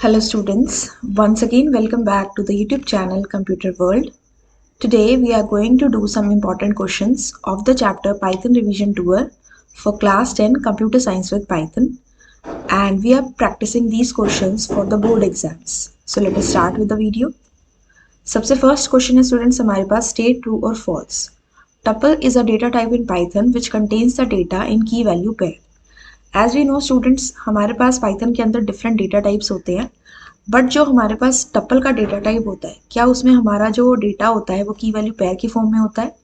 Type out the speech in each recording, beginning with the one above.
Hello students, once again welcome back to the YouTube channel Computer World. Today we are going to do some important questions of the chapter Python Revision Tour for class 10 Computer Science with Python, and we are practicing these questions for the board exams. So let us start with the video. सबसे first question है students हमारे पास state true or false. Tuple is a data type in Python which contains the data in key value pair. As we know students हमारे पास Python के अंदर different data types होते हैं, but जो हमारे पास टपल का डेटा टाइप होता है, क्या उसमें हमारा जो डेटा होता है वो की वैल्यू पेयर की फॉर्म में होता है?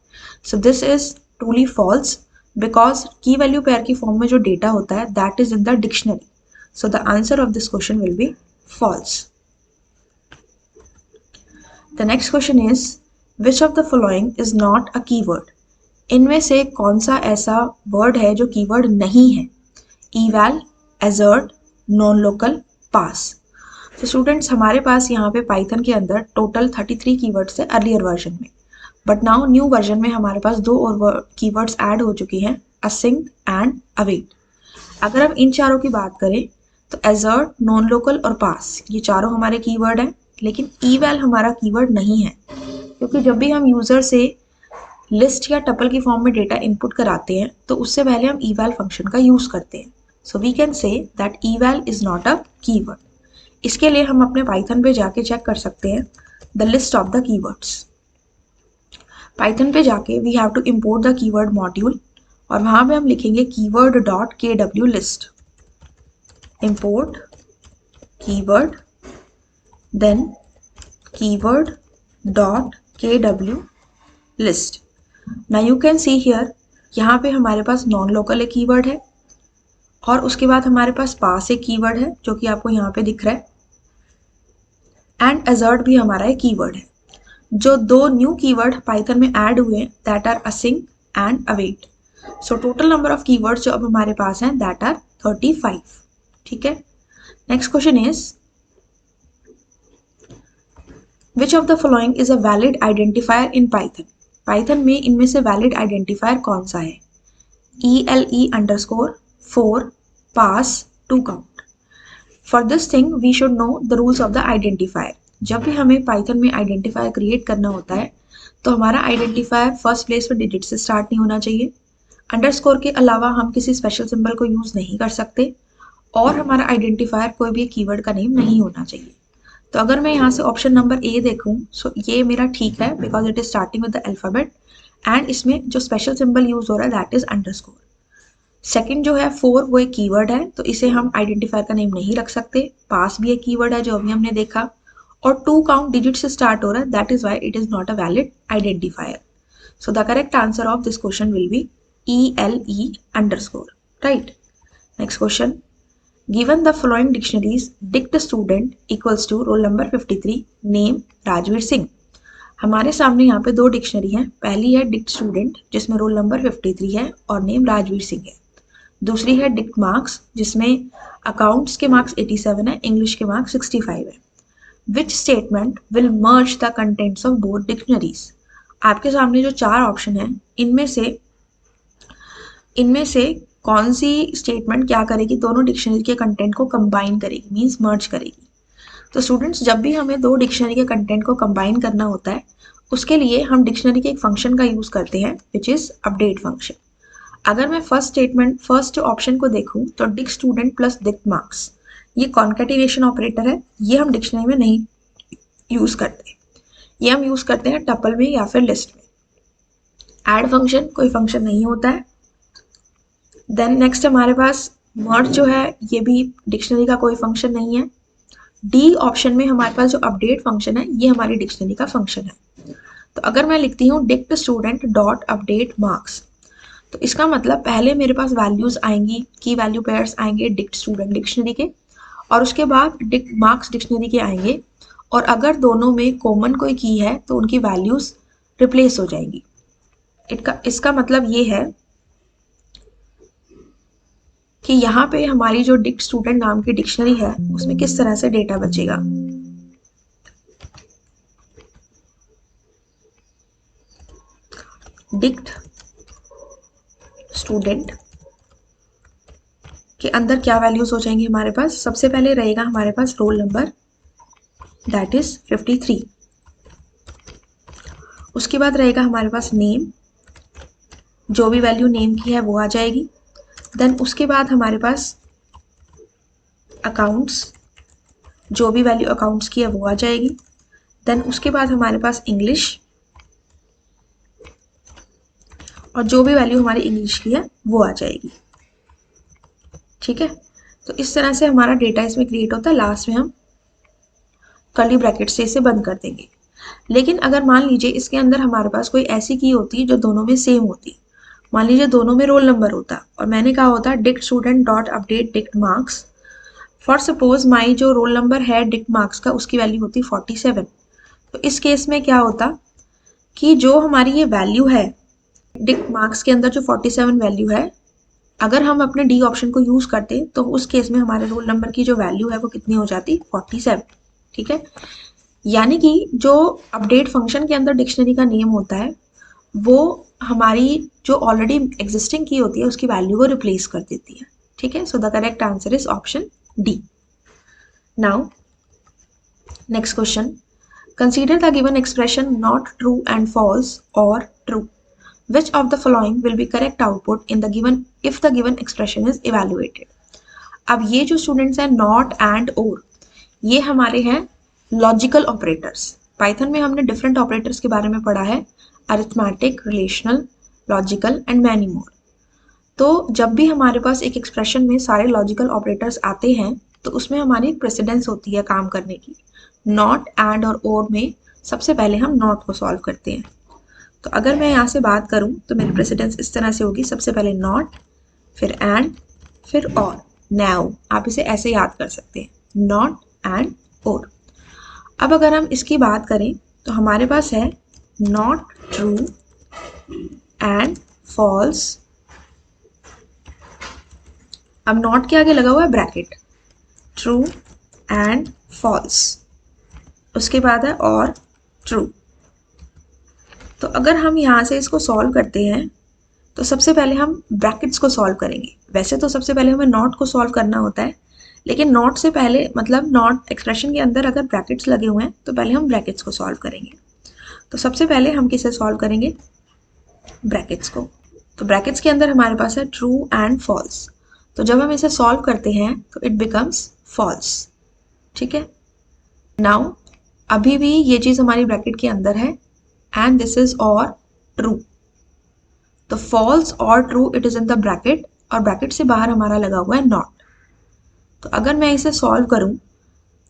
So this is truly false, because key value pair की फॉर्म में जो डेटा होता है that is in the dictionary. So the answer of this question will be false. The next question is which of the following is not a keyword. इनमें से कौन सा ऐसा वर्ड है जो कीवर्ड नहीं है? eval, assert, non-local, pass. तो स्टूडेंट्स हमारे पास यहाँ पे पाइथन के अंदर टोटल 33 कीवर्ड्स है अर्लियर वर्जन में, बट नाउ न्यू वर्जन में हमारे पास दो और कीवर्ड्स ऐड हो चुकी हैं, async एंड await. अगर हम इन चारों की बात करें तो assert, non-local और pass ये चारों हमारे कीवर्ड हैं, लेकिन eval हमारा कीवर्ड नहीं है, क्योंकि जब भी हम यूजर से लिस्ट या टपल की फॉर्म में डेटा इनपुट कराते हैं तो उससे पहले हम eval फंक्शन का यूज करते हैं. So we can say that eval is not a keyword. इसके लिए हम अपने पाइथन पे जाके चेक कर सकते हैं the list of the keywords. Python पे जाके we have to import the keyword module, और वहां पे हम लिखेंगे keyword dot KW list. Import keyword then keyword dot KW list. Now you can see here, यहाँ पे हमारे पास नॉन लोकल एक कीवर्ड है और उसके बाद हमारे पास पास एक कीवर्ड है जो कि आपको यहाँ पे दिख रहा है, एंड assert भी हमारा एक कीवर्ड है. जो दो न्यू कीवर्ड पाइथन में ऐड हुए that are async and await. So total number of keywords जो अब हमारे पास हैं दैट आर 35. ठीक है. Next question is which of the following is a valid identifier in Python. Python में इनमें से वैलिड आइडेंटिफायर कौन सा है? ELE_4, pass, to count. For this thing we should know the rules of the identifier. जब भी हमें Python में आइडेंटिफायर क्रिएट करना होता है तो हमारा आइडेंटिफायर फर्स्ट प्लेस पर डिजिट से स्टार्ट नहीं होना चाहिए. अंडरस्कोर के अलावा हम किसी स्पेशल सिंबल को यूज नहीं कर सकते, और हमारा आइडेंटिफायर कोई भी कीवर्ड का नेम नहीं होना चाहिए. तो अगर मैं यहाँ से ऑप्शन नंबर ए देखूँ, सो ये मेरा ठीक है because it is starting with the alphabet, and इसमें जो स्पेशल सिंबल यूज हो रहा है दैट इज अंडरस्कोर. सेकंड जो है 4 वो एक कीवर्ड है, तो इसे हम आइडेंटिफायर का नेम नहीं रख सकते. पास भी एक कीवर्ड है जो अभी हमने देखा, और 2 काउंट डिजिट से स्टार्ट हो रहा है, that is why it is not a valid identifier. So the correct answer of this question will be ELE_. Right. Next question, given the following dictionaries dict student equals to roll number 53, name Rajveer Singh. हमारे सामने यहाँ पे दो dictionary हैं. पहली है dict student जिसमें roll number 53 है और नेम राजवीर सिंह है. दूसरी है डिक्ट मार्क्स जिसमें अकाउंट्स के मार्क्स 87 है, इंग्लिश के मार्क्स 65 है. Which statement will merge the contents of both dictionaries. आपके सामने जो चार ऑप्शन है इनमें से कौन सी स्टेटमेंट क्या करेगी? दोनों डिक्शनरी के कंटेंट को कंबाइन करेगी, मीन्स मर्ज करेगी. तो स्टूडेंट्स जब भी हमें दो डिक्शनरी के कंटेंट को कंबाइन करना होता है उसके लिए हम डिक्शनरी के एक फंक्शन का यूज करते हैं विच इज अपडेट फंक्शन. अगर मैं फर्स्ट ऑप्शन को देखूं तो dict student plus dict marks ये कॉन्केटिनेशन ऑपरेटर है, ये हम डिक्शनरी में नहीं यूज करते, ये हम यूज करते हैं टपल में या फिर लिस्ट में. ऐड फंक्शन कोई फंक्शन नहीं होता है. देन नेक्स्ट हमारे पास मर्ज जो है ये भी डिक्शनरी का कोई फंक्शन नहीं है. डी ऑप्शन में हमारे पास जो अपडेट फंक्शन है ये हमारी डिक्शनरी का फंक्शन है. तो अगर मैं लिखती हूँ dict student dot update marks, तो इसका मतलब पहले मेरे पास वैल्यूज आएंगी, की वैल्यू पेयर्स आएंगे डिक्ट स्टूडेंट डिक्शनरी के, और उसके बाद डिक्ट मार्क्स डिक्शनरी के आएंगे, और अगर दोनों में कॉमन कोई की है तो उनकी वैल्यूज रिप्लेस हो जाएंगी. इसका मतलब ये है कि यहाँ पे हमारी जो डिक्ट स्टूडेंट नाम की डिक्शनरी है उसमें किस तरह से डेटा बचेगा. डिक्ट स्टूडेंट के अंदर क्या वैल्यूज हो जाएंगी हमारे पास? सबसे पहले रहेगा हमारे पास रोल नंबर, दैट इज 53। उसके बाद रहेगा हमारे पास नेम, जो भी वैल्यू नेम की है वो आ जाएगी। देन उसके बाद हमारे पास अकाउंट्स, जो भी वैल्यू अकाउंट्स की है वो आ जाएगी। देन उसके बाद हमारे पास इंग्लिश, और जो भी वैल्यू हमारी इंग्लिश की है वो आ जाएगी। ठीक है, तो इस तरह से हमारा डेटा इसमें क्रिएट होता है। लास्ट में हम कर्ली ब्रैकेट से इसे बंद कर देंगे। लेकिन अगर मान लीजिए इसके अंदर हमारे पास कोई ऐसी की होती है जो दोनों में सेम होती, मान लीजिए दोनों में रोल नंबर होता और मैंने कहा होता dict student dot update dict marks. For suppose my जो रोल नंबर है डिक्ट मार्क्स का, उसकी वैल्यू होती 47। तो इस केस में क्या होता कि जो हमारी ये वैल्यू है डिक्ट मार्क्स के अंदर, जो 47 वैल्यू है, अगर हम अपने डी ऑप्शन को यूज करते तो उस केस में हमारे रोल नंबर की जो वैल्यू है वो कितनी हो जाती? 47। ठीक है, यानी कि जो अपडेट फंक्शन के अंदर डिक्शनरी का नेम होता है वो हमारी जो ऑलरेडी एग्जिस्टिंग की होती है उसकी वैल्यू को रिप्लेस कर देती है। ठीक है, so the correct answer is option D. Now next question, consider the given expression not true and false और true. Which of the following will be correct output in the given if the given expression is evaluated? अब ये जो students हैं not and और, ये हमारे हैं logical operators. Python में हमने डिफरेंट ऑपरेटर्स के बारे में पढ़ा है, arithmetic, relational, logical and many more. तो जब भी हमारे पास एक एक्सप्रेशन में सारे लॉजिकल ऑपरेटर्स आते हैं तो उसमें हमारी प्रेसिडेंस होती है काम करने की। नॉट एंड और में सबसे पहले हम नॉट को सॉल्व करते हैं। तो अगर मैं यहाँ से बात करूँ तो मेरी प्रेसिडेंस इस तरह से होगी, सबसे पहले नॉट, फिर एंड, फिर और। नाउ आप इसे ऐसे याद कर सकते हैं, नॉट एंड और। अब अगर हम इसकी बात करें तो हमारे पास है नॉट ट्रू एंड फॉल्स। अब नॉट के आगे लगा हुआ है ब्रैकेट, ट्रू एंड फॉल्स, उसके बाद है और ट्रू। तो अगर हम यहाँ से इसको सॉल्व करते हैं तो सबसे पहले हम ब्रैकेट्स को सॉल्व करेंगे। वैसे तो सबसे पहले हमें नॉट को सॉल्व करना होता है, लेकिन नॉट से पहले, मतलब नॉट एक्सप्रेशन के अंदर अगर ब्रैकेट्स लगे हुए हैं तो पहले हम ब्रैकेट्स को सॉल्व करेंगे। तो सबसे पहले हम किसे सॉल्व करेंगे? ब्रैकेट्स को। तो ब्रैकेट्स के अंदर हमारे पास है ट्रू एंड फॉल्स। तो जब हम इसे सॉल्व करते हैं तो इट बिकम्स फॉल्स। ठीक है, नाउ अभी भी ये चीज़ हमारी ब्रैकेट के अंदर है and this is or true। तो false और true it is in the bracket, और ब्रैकेट से बाहर हमारा लगा हुआ है not। तो अगर मैं इसे सॉल्व करूं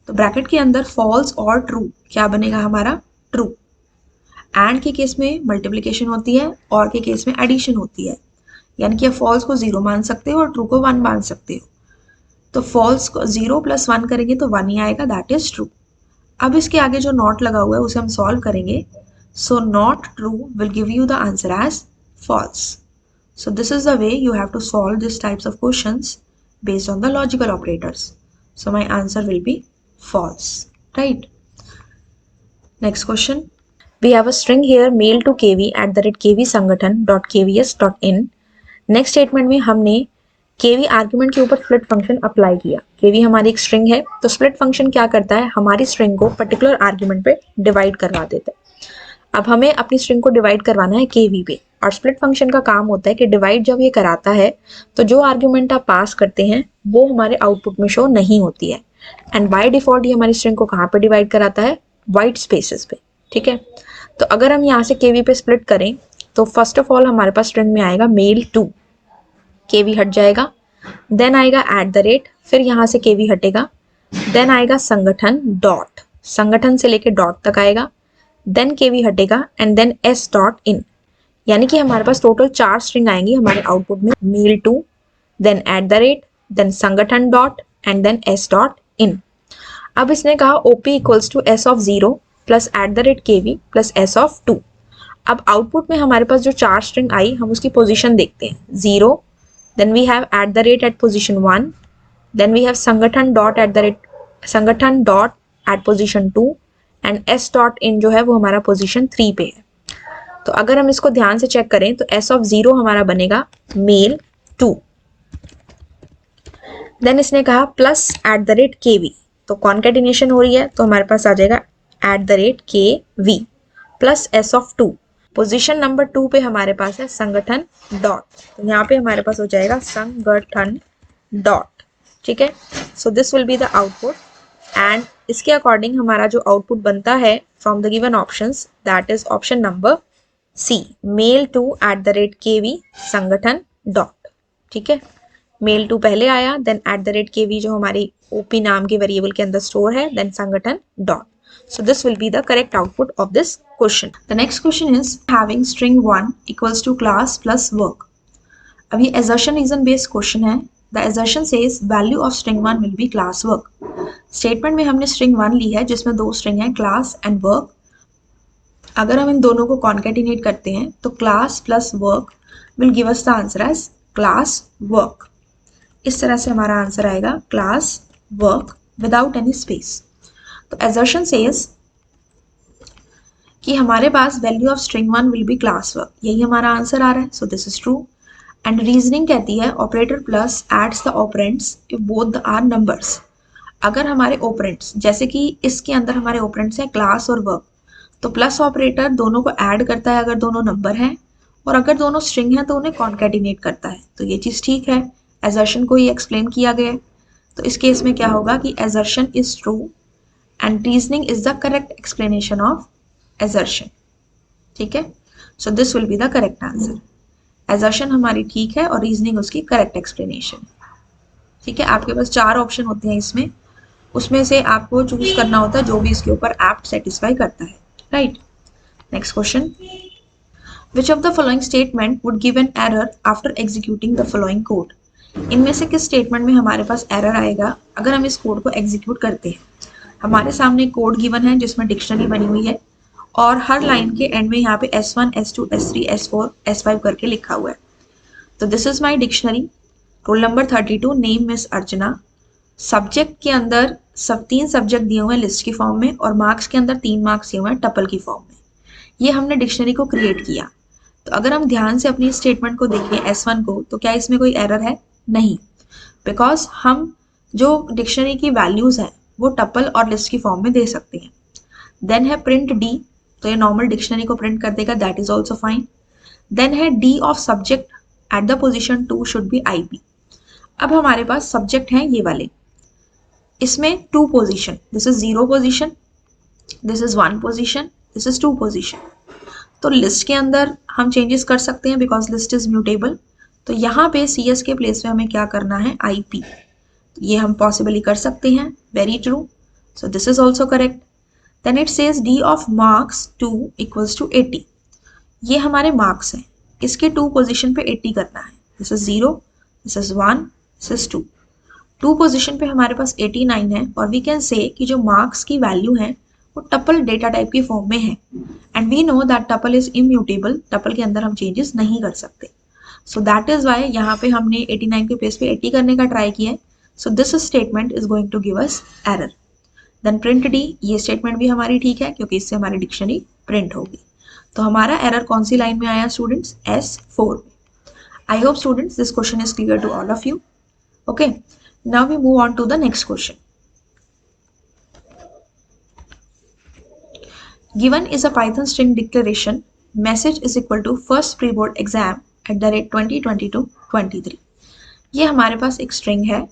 तो ब्रैकेट के अंदर false और true क्या बनेगा हमारा? true। and के केस में मल्टीप्लिकेशन होती है, और के केस में एडिशन होती है, यानी कि false को 0 मान सकते हो और true को 1 मान सकते हो। तो false को 0 + 1 करेंगे तो 1 ही आएगा, दैट इज ट्रू। अब इसके आगे जो नॉट लगा हुआ है उसे हम सॉल्व करेंगे। So not true will give you the answer as false. So this is the way you have to solve these types of questions based on the logical operators. So my answer will be false, right? Next question. We have a string here, mail to kv@kvsangathan.kvs.in. Next statement में हमने kv argument के ऊपर split function apply किया। kv हमारी एक string है, तो split function क्या करता है? हमारी स्ट्रिंग को पर्टिकुलर आर्ग्यूमेंट पे डिवाइड करवा देता है। अब हमें अपनी स्ट्रिंग को डिवाइड करवाना है kv पे, और स्प्लिट फंक्शन का काम होता है कि डिवाइड जब ये कराता है तो जो आर्ग्यूमेंट आप पास करते हैं वो हमारे आउटपुट में शो नहीं होती है। एंड बाय डिफॉल्ट ये हमारी स्ट्रिंग को कहाँ पे डिवाइड कराता है? वाइट स्पेसेस पे। ठीक है, तो अगर हम यहाँ से kv पे स्प्लिट करें तो फर्स्ट ऑफ ऑल हमारे पास स्ट्रिंग में आएगा मेल टू, kv हट जाएगा, देन आएगा @, फिर यहाँ से kv हटेगा, देन आएगा संगठन डॉट, संगठन से लेके डॉट तक आएगा, देन kv हटेगा एंड देन s.in। यानी कि हमारे पास टोटल 4 स्ट्रिंग आएंगी हमारे आउटपुट में, मेल टू, देन @, देन संगठन डॉट एंड देन s.in। अब इसने कहा OP = s(0) + @kv + s(2)। अब आउटपुट में हमारे पास जो 4 स्ट्रिंग आई हम उसकी पोजीशन देखते हैं, 0, then we have @ at position 1, then we have संगठन dot at position 2 and s.in जो है वो हमारा पोजीशन 3 पे है। तो अगर हम इसको ध्यान से चेक करें तो s(0) हमारा बनेगा मेल टू। देन इसने कहा +@KV, तो कॉन्केटिनेशन हो रही है तो हमारे पास आ जाएगा @KV plus S(2). Position number 2 पे हमारे पास है संगठन डॉट, तो यहाँ पे हमारे पास हो जाएगा संगठन डॉट। ठीक है, so this will be the output and इसके अकॉर्डिंग हमारा जो आउटपुट बनता है from the given options, that is option number C, mail to @KV Sangathan dot. ठीक है, मेल टू पहले आया, देन @KV जो हमारी ओपी नाम के वेरिएबल के अंदर स्टोर है, देन संगठन dot. So this will be the correct output of this question. The next question is having string 1 equals to class plus work. अब ये assertion reason based question है. The assertion says value of string 1 will be class work. Statement में हमने string 1 ली है जिसमें दो string है class and work. अगर हम इन दोनों को concatenate करते हैं तो class plus work will give us the answer as class work. इस तरह से हमारा आंसर आएगा class work without any space. तो assertion says कि हमारे पास value of string 1 will be class work, यही हमारा आंसर आ रहा है, so this is true. And reasoning कहती है operator plus adds the operands if both are numbers. अगर हमारे ऑपरेंड्स, जैसे कि इसके अंदर हमारे ऑपरेंड्स हैं क्लास और वर्क, तो प्लस ऑपरेटर दोनों को ऐड करता है अगर दोनों नंबर हैं, और अगर दोनों स्ट्रिंग हैं तो उन्हें कॉन्केटिनेट करता है, तो ये चीज़ ठीक है। एजर्शन को ही एक्सप्लेन किया गया है, तो इस केस में क्या होगा कि assertion is true and reasoning is the correct explanation of assertion. ठीक है, so this will be the correct answer. assertion हमारी ठीक है और reasoning उसकी correct explanation. ठीक है, आपके पास 4 ऑप्शन होते हैं इसमें, उसमें से आपको चूज करना होता है जो भी इसके ऊपर apt satisfy करता है, right? Next question. Which of the following statement would give an error after executing the following code? इनमें से किस स्टेटमेंट में हमारे पास एरर आएगा अगर हम इस कोड को एग्जीक्यूट करते हैं? हमारे सामने कोड गिवन है जिसमें डिक्शनरी बनी हुई है और हर लाइन के एंड में यहाँ पे S1, S2, S3, S4, S5 करके लिखा हुआ है। तो this is my dictionary, roll number 32, name miss Archana. Subject के अंदर सब 3 सब्जेक्ट दिए हुए हैं लिस्ट की फॉर्म में और मार्क्स के अंदर 3 मार्क्स दिए हुए हैं टपल की फॉर्म में। ये हमने डिक्शनरी को क्रिएट किया। तो अगर हम ध्यान से अपनी स्टेटमेंट को देखें S1 को, तो क्या इसमें कोई एरर है? नहीं, बिकॉज हम जो डिक्शनरी की वैल्यूज हैं वो टपल और लिस्ट की फॉर्म में दे सकते हैं। देन है प्रिंट डी, तो ये नॉर्मल डिक्शनरी को प्रिंट कर देगा, that is also fine. Then है D of subject at the position 2 should be IP। अब हमारे पास सब्जेक्ट हैं ये वाले, इसमें 2 position, this is 0 position, this is 1 position, this is 2 position. तो लिस्ट के अंदर हम चेंजेस कर सकते हैं बिकॉज लिस्ट इज म्यूटेबल। तो यहाँ पे CS के प्लेस में हमें क्या करना है? IP। ये हम पॉसिबली कर सकते हैं, very true, so this is also correct. Then it says D of marks 2 equals to 80। ये हमारे मार्क्स हैं, इसके 2 पोजीशन पे 80 करना है, this is 0, this is 1, this is 2। 2 position पे हमारे पास 89 है और वी कैन से कि जो मार्क्स की वैल्यू है वो टपल डेटा टाइप की फॉर्म में है and we know that tuple is immutable, tuple के अंदर हम चेंजेस नहीं कर सकते। सो दैट इज वाई यहाँ पे हमने 89 के प्लेस पे 80 करने का ट्राई किया है। So this statement is going to give us error. Then print D, ये statement भी हमारी ठीक है क्योंकि इससे हमारी डिक्शनरी प्रिंट होगी। तो हमारा एरर कौन सी लाइन में आया स्टूडेंट्स? S4 में। I hope students this question is clear to all of you. Okay, now we move on to the next question. Given is a Python string declaration, message is equal to first pre-board exam @2022-23। ये हमारे पास एक string है,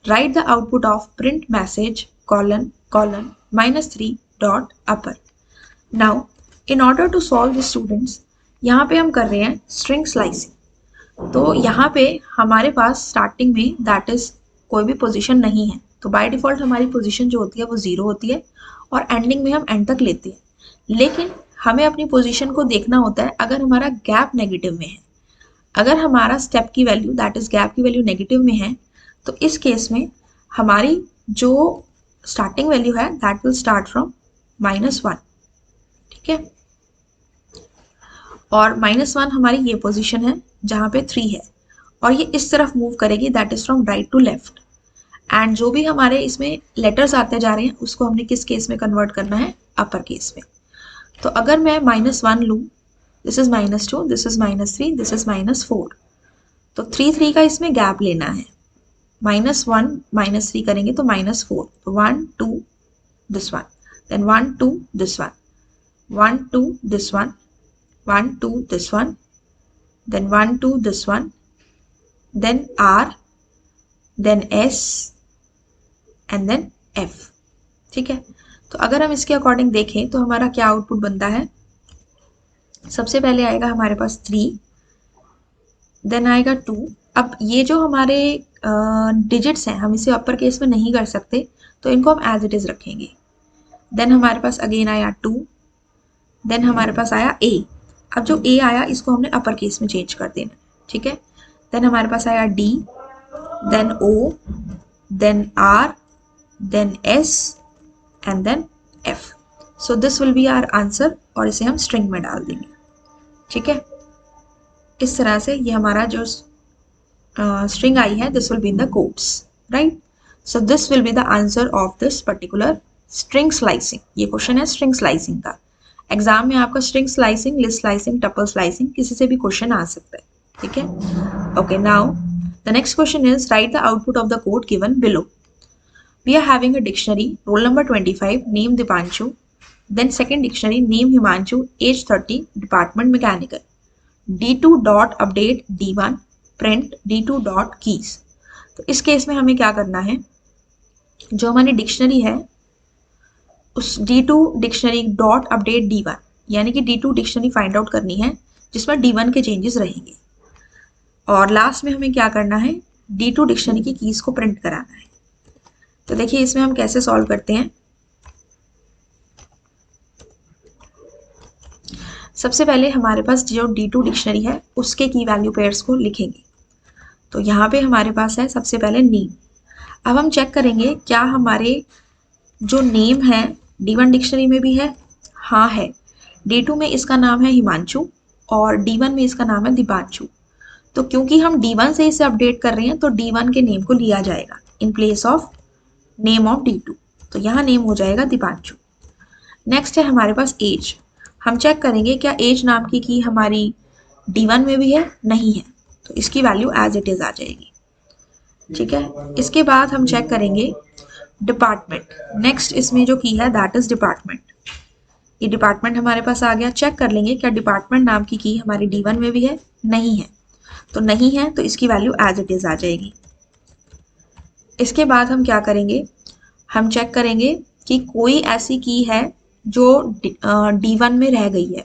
write the output of print message : -3 dot upper. Now in order to solve the students, यहाँ पे हम कर रहे हैं string slicing। तो यहाँ पे हमारे पास स्टार्टिंग में दैट इज कोई भी पोजीशन नहीं है, तो बाय डिफॉल्ट हमारी पोजीशन जो होती है वो 0 होती है और एंडिंग में हम एंड तक लेते हैं। लेकिन हमें अपनी पोजीशन को देखना होता है अगर हमारा गैप नेगेटिव में है। अगर हमारा स्टेप की वैल्यू दैट इज गैप की वैल्यू नेगेटिव में है तो इस केस में हमारी जो स्टार्टिंग वैल्यू है दैट विल स्टार्ट फ्रॉम -1। ठीक है, और -1 हमारी ये पोजीशन है जहाँ पे 3 है और ये इस तरफ मूव करेगी, that is from right to left. And जो भी हमारे इसमें लेटर्स आते जा रहे हैं उसको हमने किस केस में कन्वर्ट करना है? अपर केस में। तो अगर मैं -1 लूँ, this is -2, this is -3, this is -4, तो 3 का इसमें गैप लेना है। -1 -3 करेंगे तो -4, तो 1 2 this one, then 1 2 this one, 1 2 this one, 1 2 this one, then 1 2 this one, then R, then S and then F. ठीक है, तो अगर हम इसके अकॉर्डिंग देखें तो हमारा क्या आउटपुट बनता है, सबसे पहले आएगा हमारे पास 3, देन आएगा 2। अब ये जो हमारे डिजिट्स हैं हम इसे अपर केस में नहीं कर सकते, तो इनको हम एज इट इज रखेंगे। देन हमारे पास अगेन आया 2, देन हमारे पास आया A। अब जो A आया इसको हमने अपर केस में चेंज कर देना, ठीक है। देन हमारे पास आया D, then O, then R, then S and then F। So this will be our answer, और इसे हम स्ट्रिंग में डाल देंगे, ठीक है। इस तरह से ये हमारा जो स्ट्रिंग आई है this will be in the quotes, right. So this will be the answer of this particular string slicing. ये क्वेश्चन है स्ट्रिंग स्लाइसिंग का। एग्जाम में आपका string slicing, list slicing, tuple slicing किसी से भी क्वेश्चन आ सकता है, ठीक है। Okay, now the next question is right the output of the code given below. We are having a dictionary, roll number 25, name Dipanshu. Then second dictionary, name Himanshu, age 30, department mechanical. D2 dot update D1, print D2 dot keys. तो इस case में हमें क्या करना है, जो हमारी dictionary है उस D2 dictionary dot update D1, यानी कि D2 डिक्शनरी फाइंड आउट करनी है जिसमें D1 के चेंजेस रहेंगे, और लास्ट में हमें क्या करना है, D2 डिक्शनरी की कीज को प्रिंट कराना है। तो देखिए इसमें हम कैसे सॉल्व करते हैं। सबसे पहले हमारे पास जो D2 डिक्शनरी है उसके की वैल्यू पेयर्स को लिखेंगे। तो यहाँ पे हमारे पास है सबसे पहले नेम। अब हम चेक करेंगे क्या हमारे जो नेम है D1 डिक्शनरी में भी है, हाँ है। D2 में इसका नाम है हिमांशु और D1 में इसका नाम है दीपांशु। तो क्योंकि हम D1 से इसे अपडेट कर रहे हैं तो D1 के नेम को लिया जाएगा in place of name of D2, तो यहाँ नेम हो जाएगा दीपांशु। नेक्स्ट है हमारे पास एज। हम चेक करेंगे क्या एज नाम की हमारी D1 में भी है, नहीं है, तो इसकी वैल्यू एज इट इज आ जाएगी, ठीक है। इसके बाद हम चेक करेंगे डिपार्टमेंट। नेक्स्ट इसमें जो की है दैट इज डिपार्टमेंट। ये डिपार्टमेंट हमारे पास आ गया। चेक कर लेंगे क्या डिपार्टमेंट नाम की हमारी D1 में भी है, नहीं है, तो नहीं है तो इसकी वैल्यू एज इट इज आ जाएगी। इसके बाद हम क्या करेंगे, हम चेक करेंगे कि कोई ऐसी की है जो D1 में रह गई है,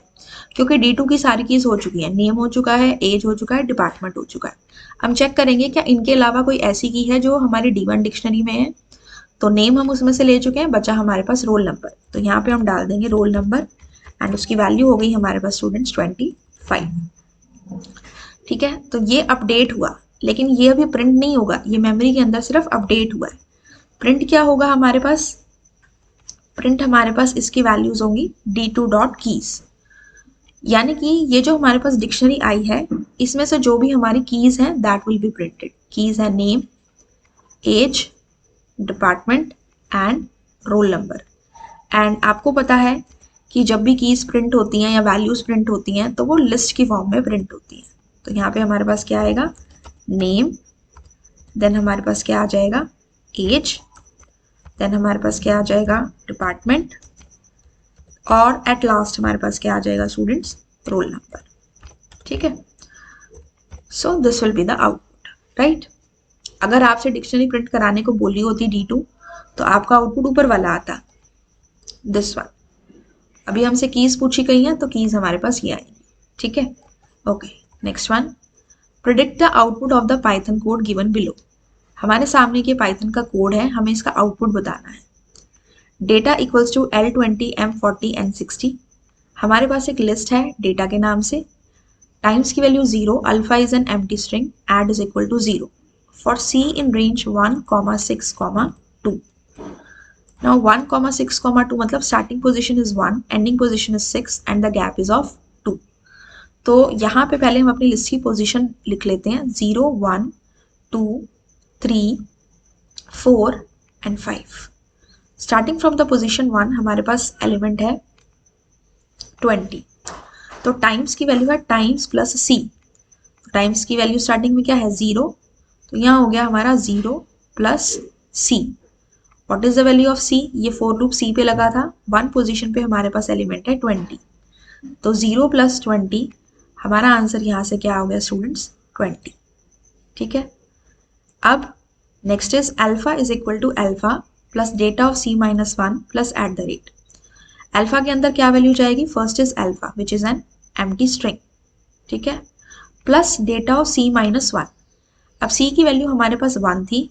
क्योंकि D2 की सारी कीज हो चुकी है, नेम हो चुका है, एज हो चुका है, डिपार्टमेंट हो चुका है। हम चेक करेंगे क्या इनके अलावा कोई ऐसी की है जो हमारी D1 डिक्शनरी में है। तो नेम हम उसमें से ले चुके हैं, बचा हमारे पास रोल नंबर, तो यहाँ पे हम डाल देंगे रोल नंबर एंड उसकी वैल्यू हो गई हमारे पास स्टूडेंट्स 25, ठीक है। तो ये अपडेट हुआ, लेकिन ये अभी प्रिंट नहीं होगा, ये मेमोरी के अंदर सिर्फ अपडेट हुआ है। प्रिंट क्या होगा हमारे पास, प्रिंट हमारे पास इसकी वैल्यूज होंगी D2 डॉट कीज, यानी कि ये जो हमारे पास डिक्शनरी आई है इसमें से जो भी हमारी कीज हैं that will be printed. Keys है name, age, department and roll number. And आपको पता है कि जब भी कीज प्रिंट होती हैं या वैल्यूज प्रिंट होती हैं तो वो लिस्ट की फॉर्म में प्रिंट होती हैं। तो यहाँ पे हमारे पास क्या आएगा, नेम, देन हमारे पास क्या आ जाएगा, एज, देन हमारे पास क्या आ जाएगा, डिपार्टमेंट, और एट लास्ट हमारे पास क्या आ जाएगा स्टूडेंट्स, रोल नंबर, ठीक है। So this will be the output, right. अगर आपसे डिक्शनरी प्रिंट कराने को बोली होती D2 तो आपका आउटपुट ऊपर वाला आता, दिस वन। अभी हमसे कीज पूछी गई हैं तो कीज हमारे पास ये आएंगी, ठीक है। Okay, next one, predict the output of the Python code given below. हमारे सामने ये पाइथन का कोड है, हमें इसका आउटपुट बताना है। Data equals to L20 M40 N60। हमारे पास एक लिस्ट है डेटा के नाम से। टाइम्स की value 0, alpha is an empty string, ad is equal to 0 for C in range 1, 6, 2। Now 1, 6, 2 मतलब starting position is 1, ending position is 6 and the gap is of 2। तो यहाँ पे पहले हम अपनी लिस्ट की पोजिशन लिख लेते हैं, 0, 1, 2, 3, 4 and 5। Starting from the position 1 हमारे पास एलिमेंट है 20। तो टाइम्स की वैल्यू है टाइम्स प्लस C। टाइम्स की वैल्यू स्टार्टिंग में क्या है, 0, तो यहाँ हो गया हमारा 0 plus C. What is the value of C? ये फोर लूप सी पे लगा था, 1 पोजीशन पे हमारे पास एलिमेंट है 20, तो 0 प्लस 20, हमारा आंसर यहाँ से क्या हो गया स्टूडेंट्स? 20। ठीक है, अब next is alpha is equal to alpha plus data of C minus 1 plus at the rate. Alpha के अंदर क्या वैल्यू जाएगी? First is alpha which is an empty string, ठीक है, plus data of C minus 1। अब सी की value हमारे पास 1 थी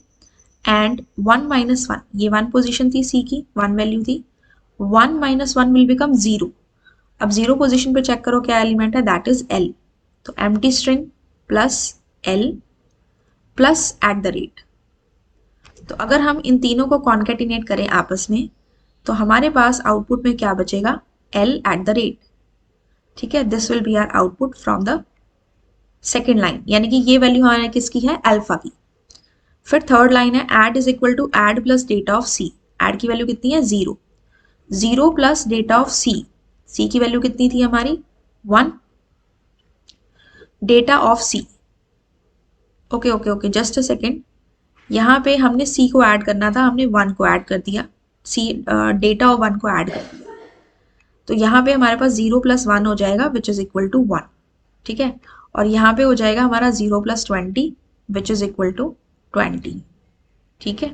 एंड 1 माइनस 1, ये 1 पोजीशन थी सी की, 1 वैल्यू थी, 1 माइनस 1 विल बिकम 0। अब 0 पोजीशन पे चेक करो क्या एलिमेंट है, दैट इज एल। तो empty string plus L plus at the rate. तो अगर हम इन तीनों को कॉन्केटिनेट करें आपस में तो हमारे पास आउटपुट में क्या बचेगा? L at the rate. ठीक है, this will be our output from the second line, यानी कि ये वैल्यू हमारे किसकी है? अल्फा की। फिर थर्ड लाइन है ad is equal to add plus data of c. Ad की वैल्यू कितनी है? 0। 0 plus data of c, c की वैल्यू कितनी थी हमारी? 1। Data of c, okay okay okay, just a second, यहाँ पे हमने सी को ऐड करना था, हमने 1 को ऐड कर दिया, सी डेटा ऑफ 1 को ऐड कर दिया, तो यहाँ पे हमारे पास 0 प्लस 1 हो जाएगा विच इज इक्वल टू 1। ठीक है, और यहाँ पे हो जाएगा हमारा 0 plus 20 which is equal to 20। ठीक है,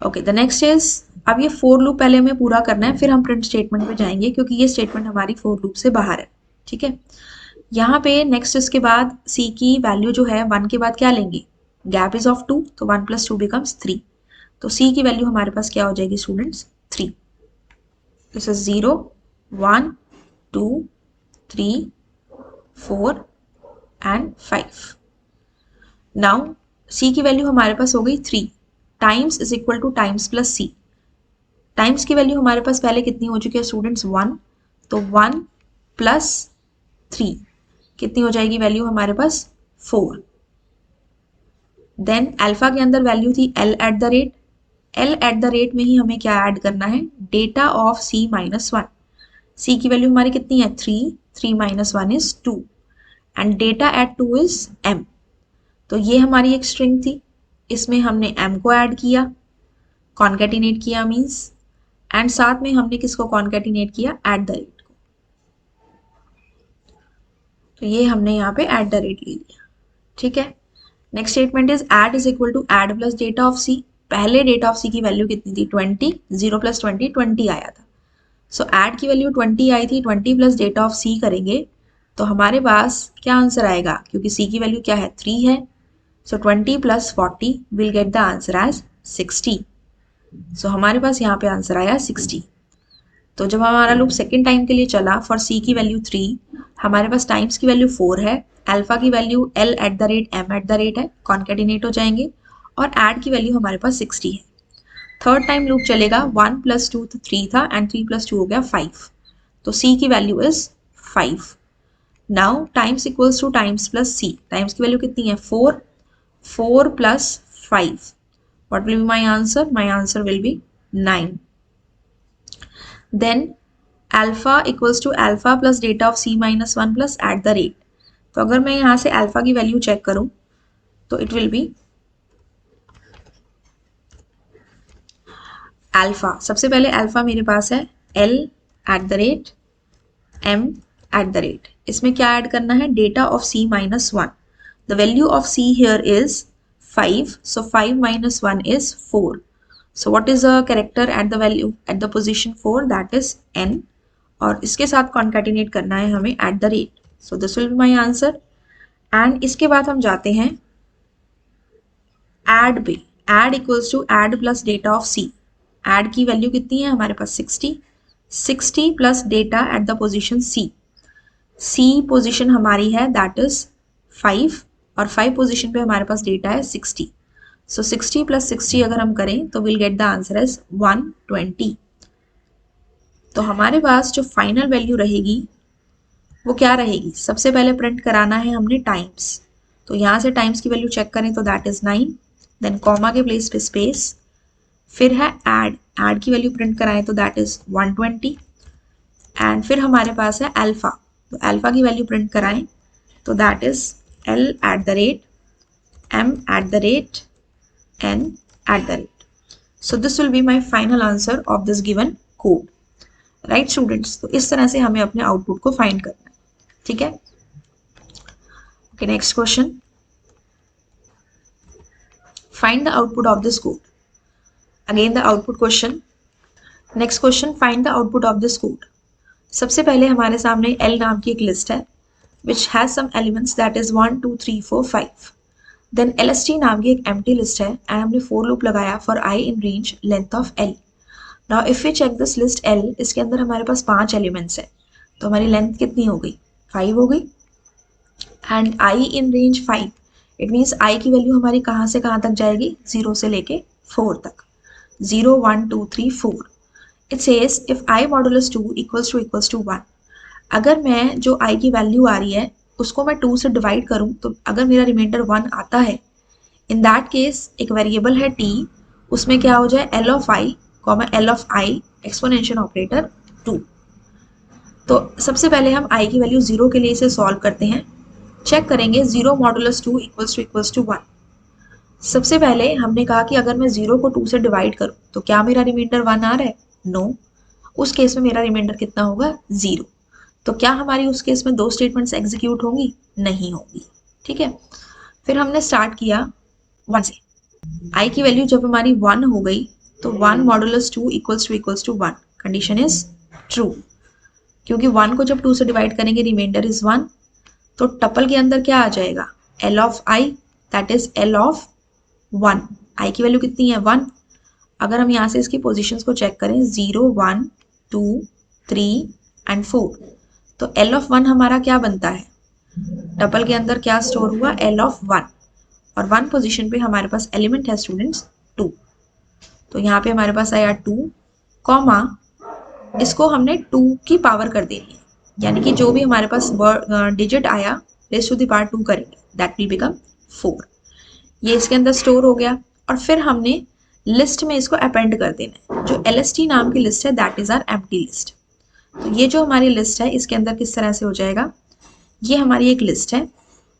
ओके, द नेक्स्ट इज, अब ये फोर लूप पहले हमें पूरा करना है, फिर हम प्रिंट स्टेटमेंट पे जाएंगे क्योंकि ये स्टेटमेंट हमारी फोर लूप से बाहर है। ठीक है, यहाँ पे नेक्स्ट इसके बाद सी की वैल्यू जो है 1 के बाद क्या लेंगे? गैप इज ऑफ 2, तो 1 प्लस 2 बिकम्स 3। तो सी की वैल्यू हमारे पास क्या हो जाएगी students? 3। This is 0 1 2 3 4 and 5। Now c की वैल्यू हमारे पास हो गई 3, times is equal to times plus C. Times की वैल्यू हमारे पास पहले कितनी हो चुकी है स्टूडेंट्स? 1, तो 1 प्लस 3 कितनी हो जाएगी वैल्यू हमारे पास? 4। देन अल्फा के अंदर वैल्यू थी L at the rate, L at the rate में ही हमें क्या ऐड करना है? Data of C minus 1। C की वैल्यू हमारी कितनी है? 3, 3 minus 1 is 2 and data at 2 is m। तो ये हमारी एक स्ट्रिंग थी, इसमें हमने m को ऐड किया, कॉन्केटिनेट किया मीन्स, एंड साथ में हमने किसको कॉन्केटिनेट किया? एट द रेट को। तो ये हमने यहाँ पे एट द रेट ले लिया। ठीक है, next statement is add is equal to add plus data of C. पहले डेटा ऑफ सी की वैल्यू कितनी थी? 20, 0 प्लस 20 20 आया था, सो एड की वैल्यू 20 आई थी, 20 प्लस डेटा ऑफ सी करेंगे तो हमारे पास क्या आंसर आएगा? क्योंकि सी की वैल्यू क्या है? 3 है, so 20 plus 40 will get the answer as 60। So हमारे पास यहाँ पे आंसर आया 60। तो जब हमारा लूप सेकेंड टाइम के लिए चला फॉर सी की वैल्यू 3, हमारे पास टाइम्स की वैल्यू 4 है, अल्फा की value L at the rate M at the rate है, कॉन्केटिनेट हो जाएंगे, और ऐड की वैल्यू हमारे पास 60 है। थर्ड टाइम लूप चलेगा, 1 प्लस 2 तो 3 था एंड 3 प्लस 2 हो गया 5, तो सी की value is 5। Now times equals to times plus C, times की वैल्यू कितनी है? 4, 4 plus 5, what will be my answer? My answer will be 9. Then alpha equals to alpha plus data of c minus 1 plus at the rate. तो अगर मैं यहाँ से alpha की value check करूँ तो it will be alpha, सबसे पहले alpha मेरे पास है l at the rate m at the rate, इसमें क्या ऐड करना है? data of c minus 1. The value of c here is 5, so 5 minus 1 is 4. So what is the character at the value at the position 4? That is n, और इसके साथ concatenate करना है हमें at the rate. So this will be my answer. And इसके बाद हम जाते हैं add पे, add equals to add plus data of c. add की वैल्यू कितनी है हमारे पास? 60, 60 plus data at the position c. c position हमारी है that is 5, और 5 पोजीशन पे हमारे पास डेटा है 60, सो 60 प्लस 60 अगर हम करें तो will get the answer is 120। तो हमारे पास जो फाइनल वैल्यू रहेगी वो क्या रहेगी? सबसे पहले प्रिंट कराना है हमने टाइम्स, तो यहाँ से टाइम्स की वैल्यू चेक करें तो दैट इज 9, देन कॉमा के प्लेस पे स्पेस, फिर है एड, एड की वैल्यू प्रिंट कराएं तो दैट इज 120, एंड फिर हमारे पास है अल्फा, तो अल्फा की वैल्यू प्रिंट कराएं तो that is L at the rate m@n@. So this will be my final answer of this given code. Right students? तो इस तरह से हमें अपने आउटपुट को फाइंड करना है. ठीक है? Okay, next question. Find the output of this code. Again the output question. Next question, find the output of this code. सबसे पहले हमारे सामने L नाम की एक लिस्ट है which has some elements that is 1 2 3 4 5. Then LST नाम की एक empty list है and हमने for loop लगाया for I in range length of L. Now if we check this list L, इसके अंदर हमारे पास 5 elements है तो हमारी लेंथ कितनी हो गई? 5 हो गई. And I in range 5, it means I की वैल्यू हमारी कहाँ से कहाँ तक जाएगी? 0 से लेके 4 तक. 0 1 2 3 4. It says if I modulus 2 equals to 1. अगर मैं जो I की वैल्यू आ रही है उसको मैं 2 से डिवाइड करूं तो अगर मेरा रिमाइंडर 1 आता है, इन दैट केस एक वेरिएबल है t, उसमें क्या हो जाए? L of I, L of I exponential operator 2. तो सबसे पहले हम I की वैल्यू 0 के लिए इसे सॉल्व करते हैं. चेक करेंगे 0 मॉडुलस 2 इक्वल्स टू 1. सबसे पहले हमने कहा कि अगर मैं 0 को 2 से डिवाइड करूं तो क्या मेरा रिमाइंडर 1 आ रहा है? नो. उस केस में मेरा रिमाइंडर कितना होगा? 0. तो क्या हमारी उस केस में दो स्टेटमेंट्स एग्जीक्यूट होंगी? नहीं होंगी. ठीक है. फिर हमने स्टार्ट किया 1 से. I की वैल्यू जब हमारी 1 हो गई तो 1 modulus 2 equals to 1. Condition is true. क्योंकि 1 को जब 2 से डिवाइड करेंगे रिमाइंडर इज 1. तो टपल के अंदर क्या आ जाएगा? L of I, that is L of 1. I की वैल्यू कितनी है? 1. अगर हम यहाँ से इसकी पोजीशंस को चेक करें 0 1 2 3 एंड 4, तो L of 1 हमारा क्या बनता है? टपल के अंदर क्या स्टोर हुआ? L of 1. और 1 पोजीशन पे हमारे पास एलिमेंट है स्टूडेंट्स 2. तो यहाँ पे हमारे पास आया 2, कॉमा इसको हमने 2 की पावर कर देनी है, यानी कि जो भी हमारे पास डिजिट आया रेज़ टू द पावर 2 करेंगे, दैट विल बिकम 4. ये इसके अंदर स्टोर हो गया और फिर हमने लिस्ट में इसको अपेंड कर देना है. जो LST नाम की लिस्ट है that is are empty list. तो ये जो हमारी लिस्ट है इसके अंदर किस तरह से हो जाएगा? ये हमारी एक लिस्ट है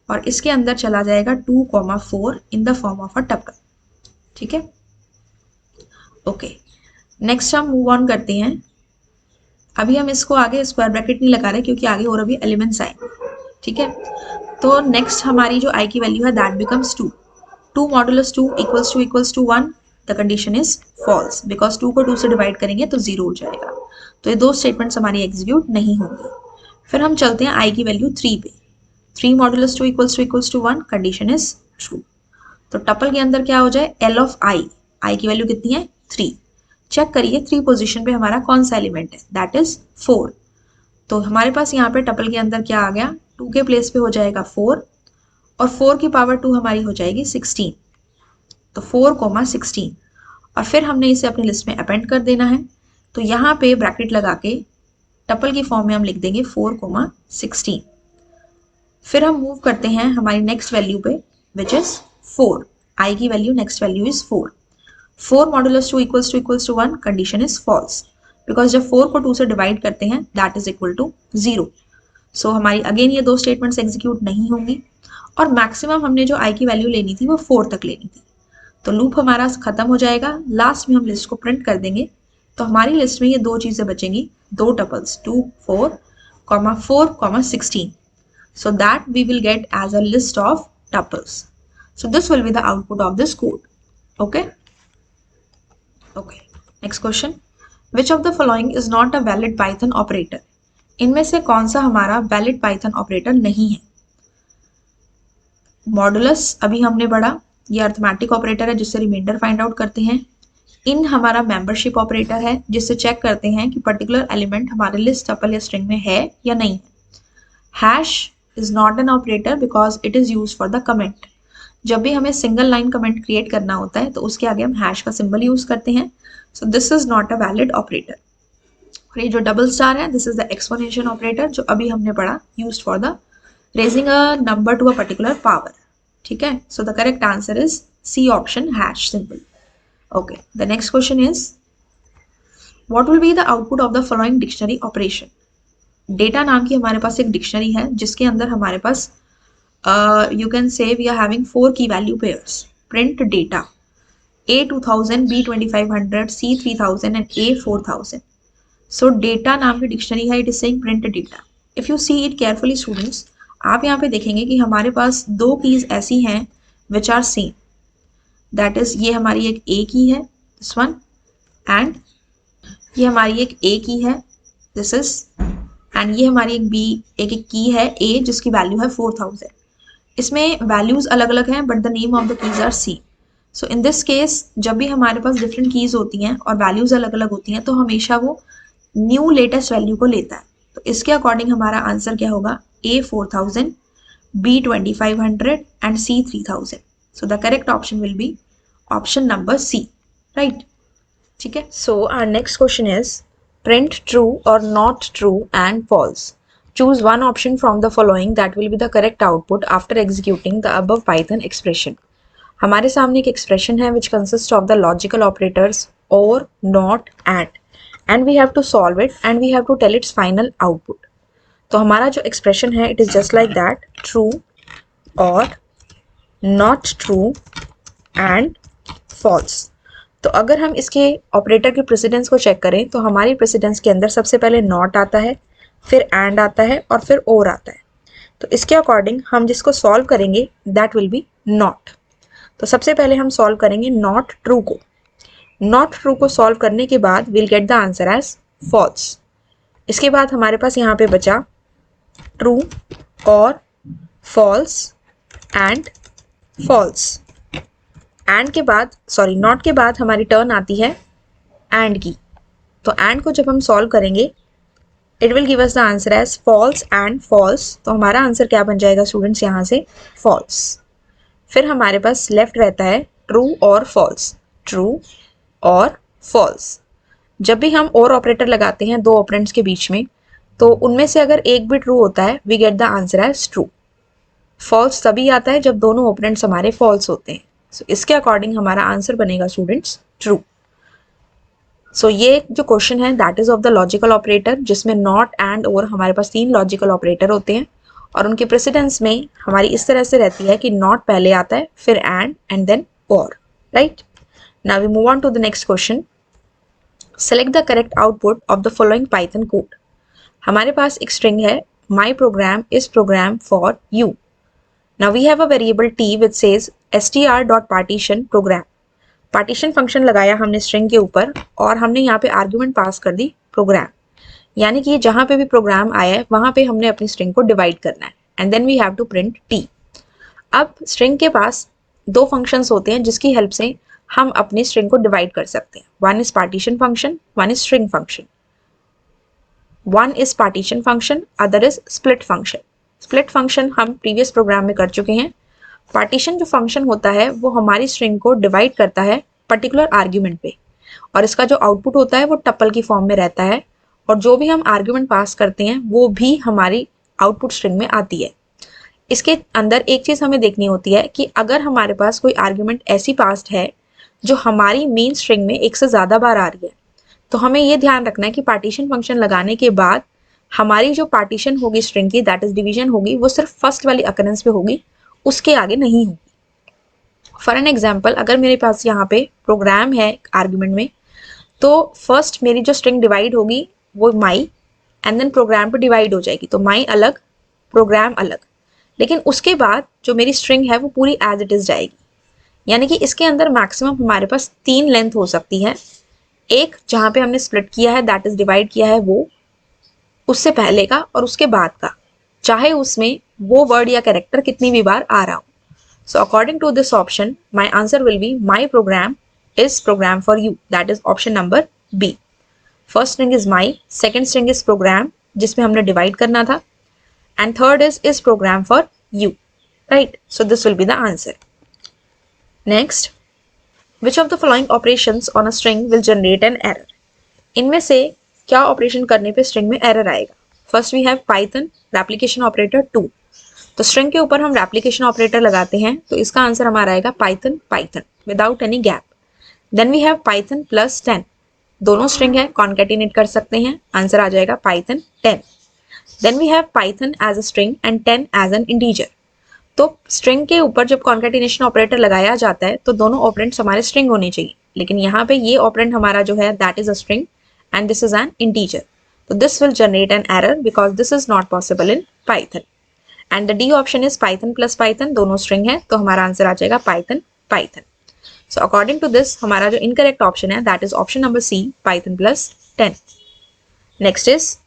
और इसके अंदर चला जाएगा 2, 4 इन the form of a tuple. ठीक है. ओके, नेक्स्ट हम मूव ऑन करते हैं. अभी हम इसको आगे स्क्वायर ब्रैकेट नहीं लगा रहे क्योंकि आगे और अभी एलिमेंट्स आएंगे. ठीक है. तो नेक्स्ट हमारी जो I की वैल्यू है that becomes 2. 2 modulus 2 equals to 1. The condition is false because 2 को 2 से डिवाइड करेंगे तो 0 हो जाएगा. तो ये दो स्टेटमेंट्स हमारी एग्जीक्यूट नहीं होंगी. फिर हम चलते हैं I की वैल्यू 3 पे. 3 modulus 2 equals to 1. Condition is true. तो टपल के अंदर क्या हो जाए? L of I की वैल्यू कितनी है? 3. चेक करिए 3 पोजीशन पे हमारा कौन सा एलिमेंट है? That is 4. तो हमारे पास यहाँ पे टपल के अंदर क्या आ गया? 2 के प्लेस पे हो जाएगा 4 और 4 की पावर 2 हमारी हो जाएगी 16. तो 4, 16 और फिर हमने इसे अपनी लिस्ट में अपेंड कर देना है. तो यहाँ पे ब्रैकेट लगा के टपल की फॉर्म में हम लिख देंगे 4, 16. फिर हम मूव करते हैं हमारी नेक्स्ट वैल्यू पे विच इज 4. I की value next value is 4. 4 modulus 2 equals to 1. Condition is false because जब 4 को 2 से डिवाइड करते हैं that is equal to 0. So हमारी अगेन ये दो स्टेटमेंट्स एग्जीक्यूट नहीं होंगी और मैक्सिमम हमने जो I की वैल्यू लेनी थी वो 4 तक लेनी थी. तो लूप हमारा खत्म हो जाएगा. लास्ट में हम लिस्ट को प्रिंट कर देंगे तो हमारी लिस्ट में ये दो चीजें बचेंगी, दो tuples 2 4, 4, 16. So that we will get as a list of tuples. So this will be the output of this code. Okay. Okay. Next question. Which of the following is not a valid Python operator? इनमें से कौन सा हमारा valid Python operator नहीं है? Modulus अभी हमने पढ़ा, ये अर्थमेटिक ऑपरेटर है जिससे रिमाइंडर फाइंड आउट करते हैं. इन हमारा मेंबरशिप ऑपरेटर है जिससे चेक करते हैं कि पर्टिकुलर एलिमेंट हमारे लिस्ट टपल या स्ट्रिंग में है या नहीं है. Hash is not an operator because it is used for the comment. जब भी हमें सिंगल लाइन कमेंट क्रिएट करना होता है तो उसके आगे हम हैश का सिंबल यूज करते हैं. So this is not a valid operator. और ये जो डबल स्टार है this is the exponential operator जो अभी हमने पढ़ा, used for the raising a number to a particular power. ठीक है. So the correct answer is C option, hash symbol. Okay, the next question is what will be the output of the following dictionary operation. Data नाम की हमारे पास एक dictionary है जिसके अंदर हमारे पास you can say we are having 4 key value pairs. Print data A 2000, B 2500, C 3000 and A 4000. So data नाम की डिक्शनरी है, it is saying print data. If you see it carefully students, आप यहाँ पे देखेंगे कि हमारे पास दो कीज ऐसी हैं which are same. That is ये हमारी एक A की है, this one, and ये हमारी एक A की है, this is, and ये हमारी एक B एक की है A जिसकी वैल्यू है 4000. इसमें वैल्यूज अलग अलग हैं but the name of the keys are same. So in this case जब भी हमारे पास डिफरेंट कीज होती हैं और वैल्यूज अलग अलग होती हैं तो हमेशा वो न्यू लेटेस्ट वैल्यू को लेता है. तो इसके अकॉर्डिंग हमारा आंसर क्या होगा? A 4000, B 2500 and C 3000. So the correct option will be option number C. Right, ठीक है. So our next question is print true or not true and false. Choose one option from the following that will be the correct output after executing the above Python expression. हमारे सामने एक expression है which consists of the logical operators or, not, and we have to solve it and we have to tell its final output. तो हमारा जो expression है it is just like that, true or, not true and false. तो अगर हम इसके operator के precedence को चेक करें तो हमारी प्रेसिडेंस के अंदर सबसे पहले नॉट आता है, फिर एंड आता है और फिर और आता है. तो इसके अकॉर्डिंग हम जिसको सॉल्व करेंगे दैट विल बी नॉट. तो सबसे पहले हम सॉल्व करेंगे नॉट ट्रू को. नॉट ट्रू को सॉल्व करने के बाद will get the answer as false. इसके बाद हमारे पास यहाँ पे बचा ट्रू और फॉल्स एंड फॉल्स. एंड के बाद नॉट के बाद हमारी टर्न आती है एंड की. तो एंड को जब हम सॉल्व करेंगे it will give us the answer as false and false. तो हमारा आंसर क्या बन जाएगा स्टूडेंट्स यहाँ से? फॉल्स. फिर हमारे पास लेफ्ट रहता है ट्रू और फॉल्स, ट्रू और फॉल्स. जब भी हम और ऑपरेटर लगाते हैं दो ऑपरेंड्स के बीच में तो उनमें से अगर एक भी ट्रू होता है we get the answer as true. False तभी आता है जब दोनों ऑपरेंड्स हमारे फॉल्स होते हैं. सो इसके अकॉर्डिंग हमारा आंसर बनेगा स्टूडेंट्स ट्रू. सो ये जो क्वेश्चन है that is of the logical operator जिसमें नॉट एंड और हमारे पास 3 लॉजिकल ऑपरेटर होते हैं और उनके प्रेसिडेंस में हमारी इस तरह से रहती है कि नॉट पहले आता है फिर एंड देन और. Right, now we move on to the next question. Select the correct output of the following Python code. हमारे पास एक स्ट्रिंग है my program is program for you. Now we have a variable t which says str.partition program. Partition function लगाया हमने string के ऊपर और हमने यहाँ पे आर्ग्यूमेंट पास कर दी प्रोग्राम. यानी कि जहाँ पे भी प्रोग्राम आया है वहाँ पे हमने अपनी स्ट्रिंग को डिवाइड करना है and then we have to print t. अब स्ट्रिंग के पास दो फंक्शंस होते हैं जिसकी हेल्प से हम अपनी स्ट्रिंग को डिवाइड कर सकते हैं. One is partition function, one is string function. One is partition function, other is split function. Split function हम प्रीवियस प्रोग्राम में कर चुके हैं. पार्टीशन जो फंक्शन होता है वो हमारी स्ट्रिंग को डिवाइड करता है पर्टिकुलर आर्ग्यूमेंट पे और इसका जो आउटपुट होता है वो टपल की फॉर्म में रहता है और जो भी हम आर्ग्यूमेंट पास करते हैं वो भी हमारी आउटपुट स्ट्रिंग में आती है. इसके अंदर एक चीज़ हमें देखनी होती है कि अगर हमारे पास कोई आर्ग्यूमेंट ऐसी पास्ड है जो हमारी मेन स्ट्रिंग में एक से ज़्यादा बार आ रही है तो हमें ये ध्यान रखना है कि पार्टीशन फंक्शन लगाने के बाद हमारी जो पार्टीशन होगी स्ट्रिंग की दैट इज डिवीजन होगी वो सिर्फ फर्स्ट वाली अकरेंस पे होगी, उसके आगे नहीं होगी. फॉर एन एग्जांपल अगर मेरे पास यहाँ पे प्रोग्राम है आर्ग्यूमेंट में तो फर्स्ट मेरी जो स्ट्रिंग डिवाइड होगी वो माई एंड देन प्रोग्राम पे डिवाइड हो जाएगी. तो माई अलग प्रोग्राम अलग, लेकिन उसके बाद जो मेरी स्ट्रिंग है वो पूरी एज इट इज जाएगी. यानी कि इसके अंदर मैक्सिमम हमारे पास 3 लेंथ हो सकती है. एक जहाँ पे हमने स्प्लिट किया है दैट इज डिवाइड किया है वो, उससे पहले का और उसके बाद का, चाहे उसमें वो वर्ड या कैरेक्टर कितनी भी बार आ रहा हो. So according to this option my answer will be my program is program for you, that is option number B. First string is my, second string is program जिसमें हमने डिवाइड करना था and third is program for you. Right, so this will be the answer. Next, which of the following operations on a string will generate an error. इनमें से क्या operation करने पे string में एरर आएगा? First we have Python replication operator 2. तो string के ऊपर हम रेप्लिकेशन ऑपरेटर लगाते हैं तो इसका आंसर हमारा आएगा Python Python without any gap. Then we have Python plus 10. दोनों स्ट्रिंग है कॉन्केटिनेट कर सकते हैं, आंसर आ जाएगा Python 10. Then we have Python as a string and 10 as an integer. तो स्ट्रिंग के ऊपर जब कॉन्केटिनेशन ऑपरेटर लगाया जाता है तो दोनों ऑपरेंट्स हमारे स्ट्रिंग होने चाहिए, लेकिन यहाँ पे ये ऑपरेंट हमारा जो है that is a string and this is an integer, तो this will generate an error because this is not possible in Python. And the D option is Python plus Python, दोनों स्ट्रिंग है तो हमारा answer आ जाएगा Python Python. So according to this हमारा जो incorrect option है that is option number C, Python plus 10। Next is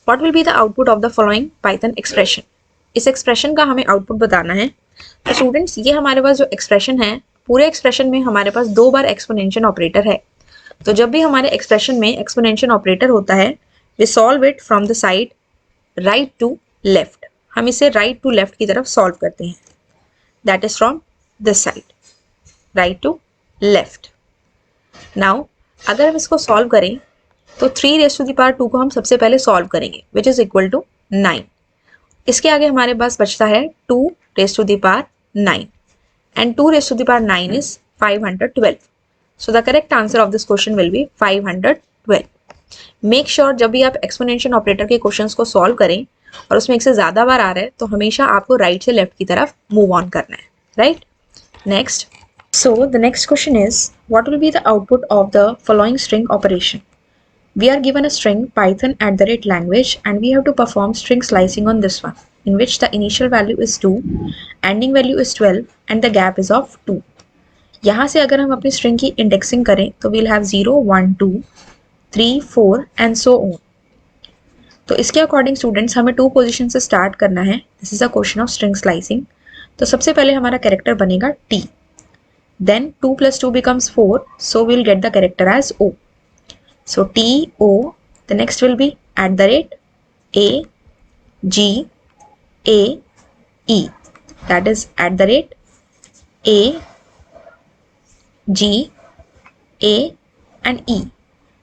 what will be the output of the following Python expression. इस एक्सप्रेशन का हमें आउटपुट बताना है। तो स्टूडेंट्स ये हमारे पास जो एक्सप्रेशन है, पूरे एक्सप्रेशन में हमारे पास 2 बार एक्सपोनेंशियल ऑपरेटर है। तो जब भी हमारे एक्सप्रेशन में एक्सपोनेंशियल ऑपरेटर होता है we solve it from the side right to left, हम इसे राइट टू लेफ्ट की तरफ सॉल्व करते हैं, that is from this side right to left. Now अगर हम इसको सॉल्व करें तो 3 रेज़ टू द पावर 2 को हम सबसे पहले सॉल्व करेंगे विच इज इक्वल टू 9। इसके आगे हमारे पास बचता है 2 raise to the power 9 and 2 raise to the power 9 is 512। So the correct answer of this question will be 512। Make sure जब भी आप एक्सपोनेंशियल ऑपरेटर के क्वेश्चंस को सॉल्व करें और उसमें एक से ज़्यादा बार आ रहा है तो हमेशा आपको राइट से लेफ्ट की तरफ मूव ऑन करना है, right. Next, so the next question is what will be the output of the following string operation. We are given a string python @ language and we have to perform string slicing on this one, in which the initial value is 2, ending value is 12 and the gap is of 2. यहाँ से अगर हम अपनी string की indexing करें तो we'll have 0, 1, 2, 3, 4 and so on. तो इसके अकॉर्डिंग स्टूडेंट्स हमें 2 पोजिशन से स्टार्ट करना है। This is a question of string slicing. तो सबसे पहले हमारा कैरेक्टर बनेगा t, then 2 + 2 becomes 4, so we'll get the character as o. So T O, the next will be @ A G A E, that is @ A G A and E.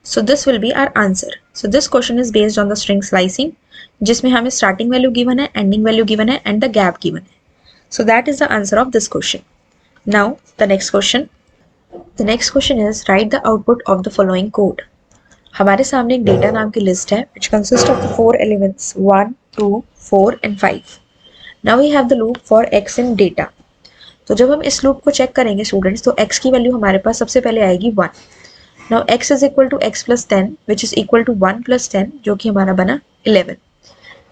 So this will be our answer. So this question is based on the string slicing, जिसमें हमें starting value given है, ending value given है and the gap given है. So that is the answer of this question. Now the next question. The next question is write the output of the following code. हमारे सामने एक data नाम की list है which consists of the 4 elements 1, 2, 4 and 5. Now we have the loop for x in data. तो जब हम इस लूप को चेक करेंगे स्टूडेंट्स तो x की वैल्यू हमारे पास सबसे पहले आएगी 1. Now x is equal to x plus 10 which is equal to 1 plus 10 जो कि हमारा बना 11.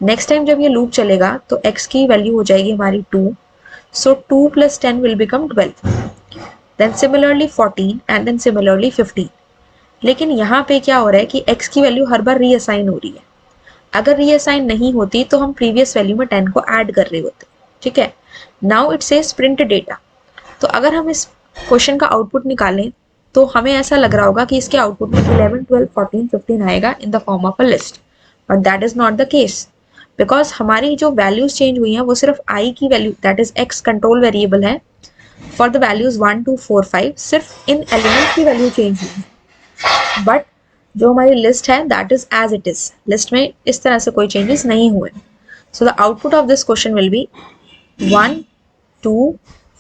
नेक्स्ट टाइम जब ये लूप चलेगा तो x की वैल्यू हो जाएगी हमारी 2. So 2 plus 10 will become 12. Then similarly 14 and then similarly 15. लेकिन यहाँ पे क्या हो रहा है कि x की वैल्यू हर बार रीअसाइन हो रही है। अगर रीअसाइन नहीं होती तो हम प्रीवियस वैल्यू में 10 को ऐड कर रहे होते, ठीक है। Now it says print data. तो अगर हम इस क्वेश्चन का आउटपुट निकालें तो हमें ऐसा लग रहा होगा कि इसके आउटपुट में 11, 12, 14, 15 आएगा इन the form of a list, but that is not the case because हमारी जो वैल्यूज चेंज हुई हैं वो सिर्फ i की value that is x control variable है फॉर द वैल्यूज 1, 2, 4, 5, सिर्फ इन एलिमेंट की वैल्यू चेंज हुई है, बट जो हमारी लिस्ट है that is as it is. List में इस तरह से कोई चेंजेस नहीं हुए। So the output of this question will be 1, 2,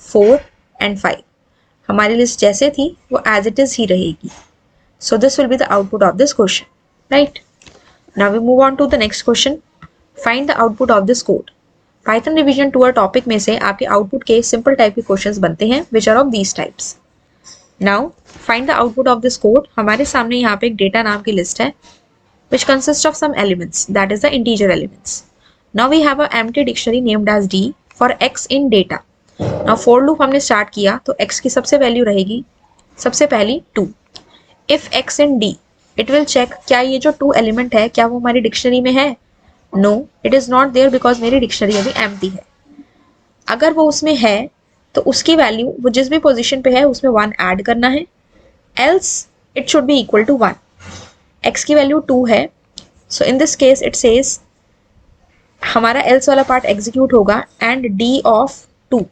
4 and 5। हमारी लिस्ट जैसे थी वो एज इट इज ही रहेगी। So this will be the output of this question, right. Now we move on to the next question. Find the output of this code. Python revision 2 topic में से आपके output के simple type के questions बनते हैं which are of these types. Now find the output of this code. हमारे सामने यहाँ पे एक डेटा नाम की लिस्ट है which consists of some elements, that is the integer elements. Now we have a empty dictionary named as d for x in data. Now for loop हमने start किया तो x की सबसे वैल्यू रहेगी सबसे पहली 2. If x in d, it will check क्या ये जो 2 एलिमेंट है क्या वो हमारी डिक्शनरी में है। No, it is not there because मेरी डिक्शनरी अभी empty है। अगर वो उसमें है तो उसकी वैल्यू वो जिस भी पोजीशन पे है उसमें 1 ऐड करना है, else it should be equal to 1. x की वैल्यू 2 है, so in this case it says हमारा else वाला पार्ट एग्जीक्यूट होगा एंड d ऑफ 2।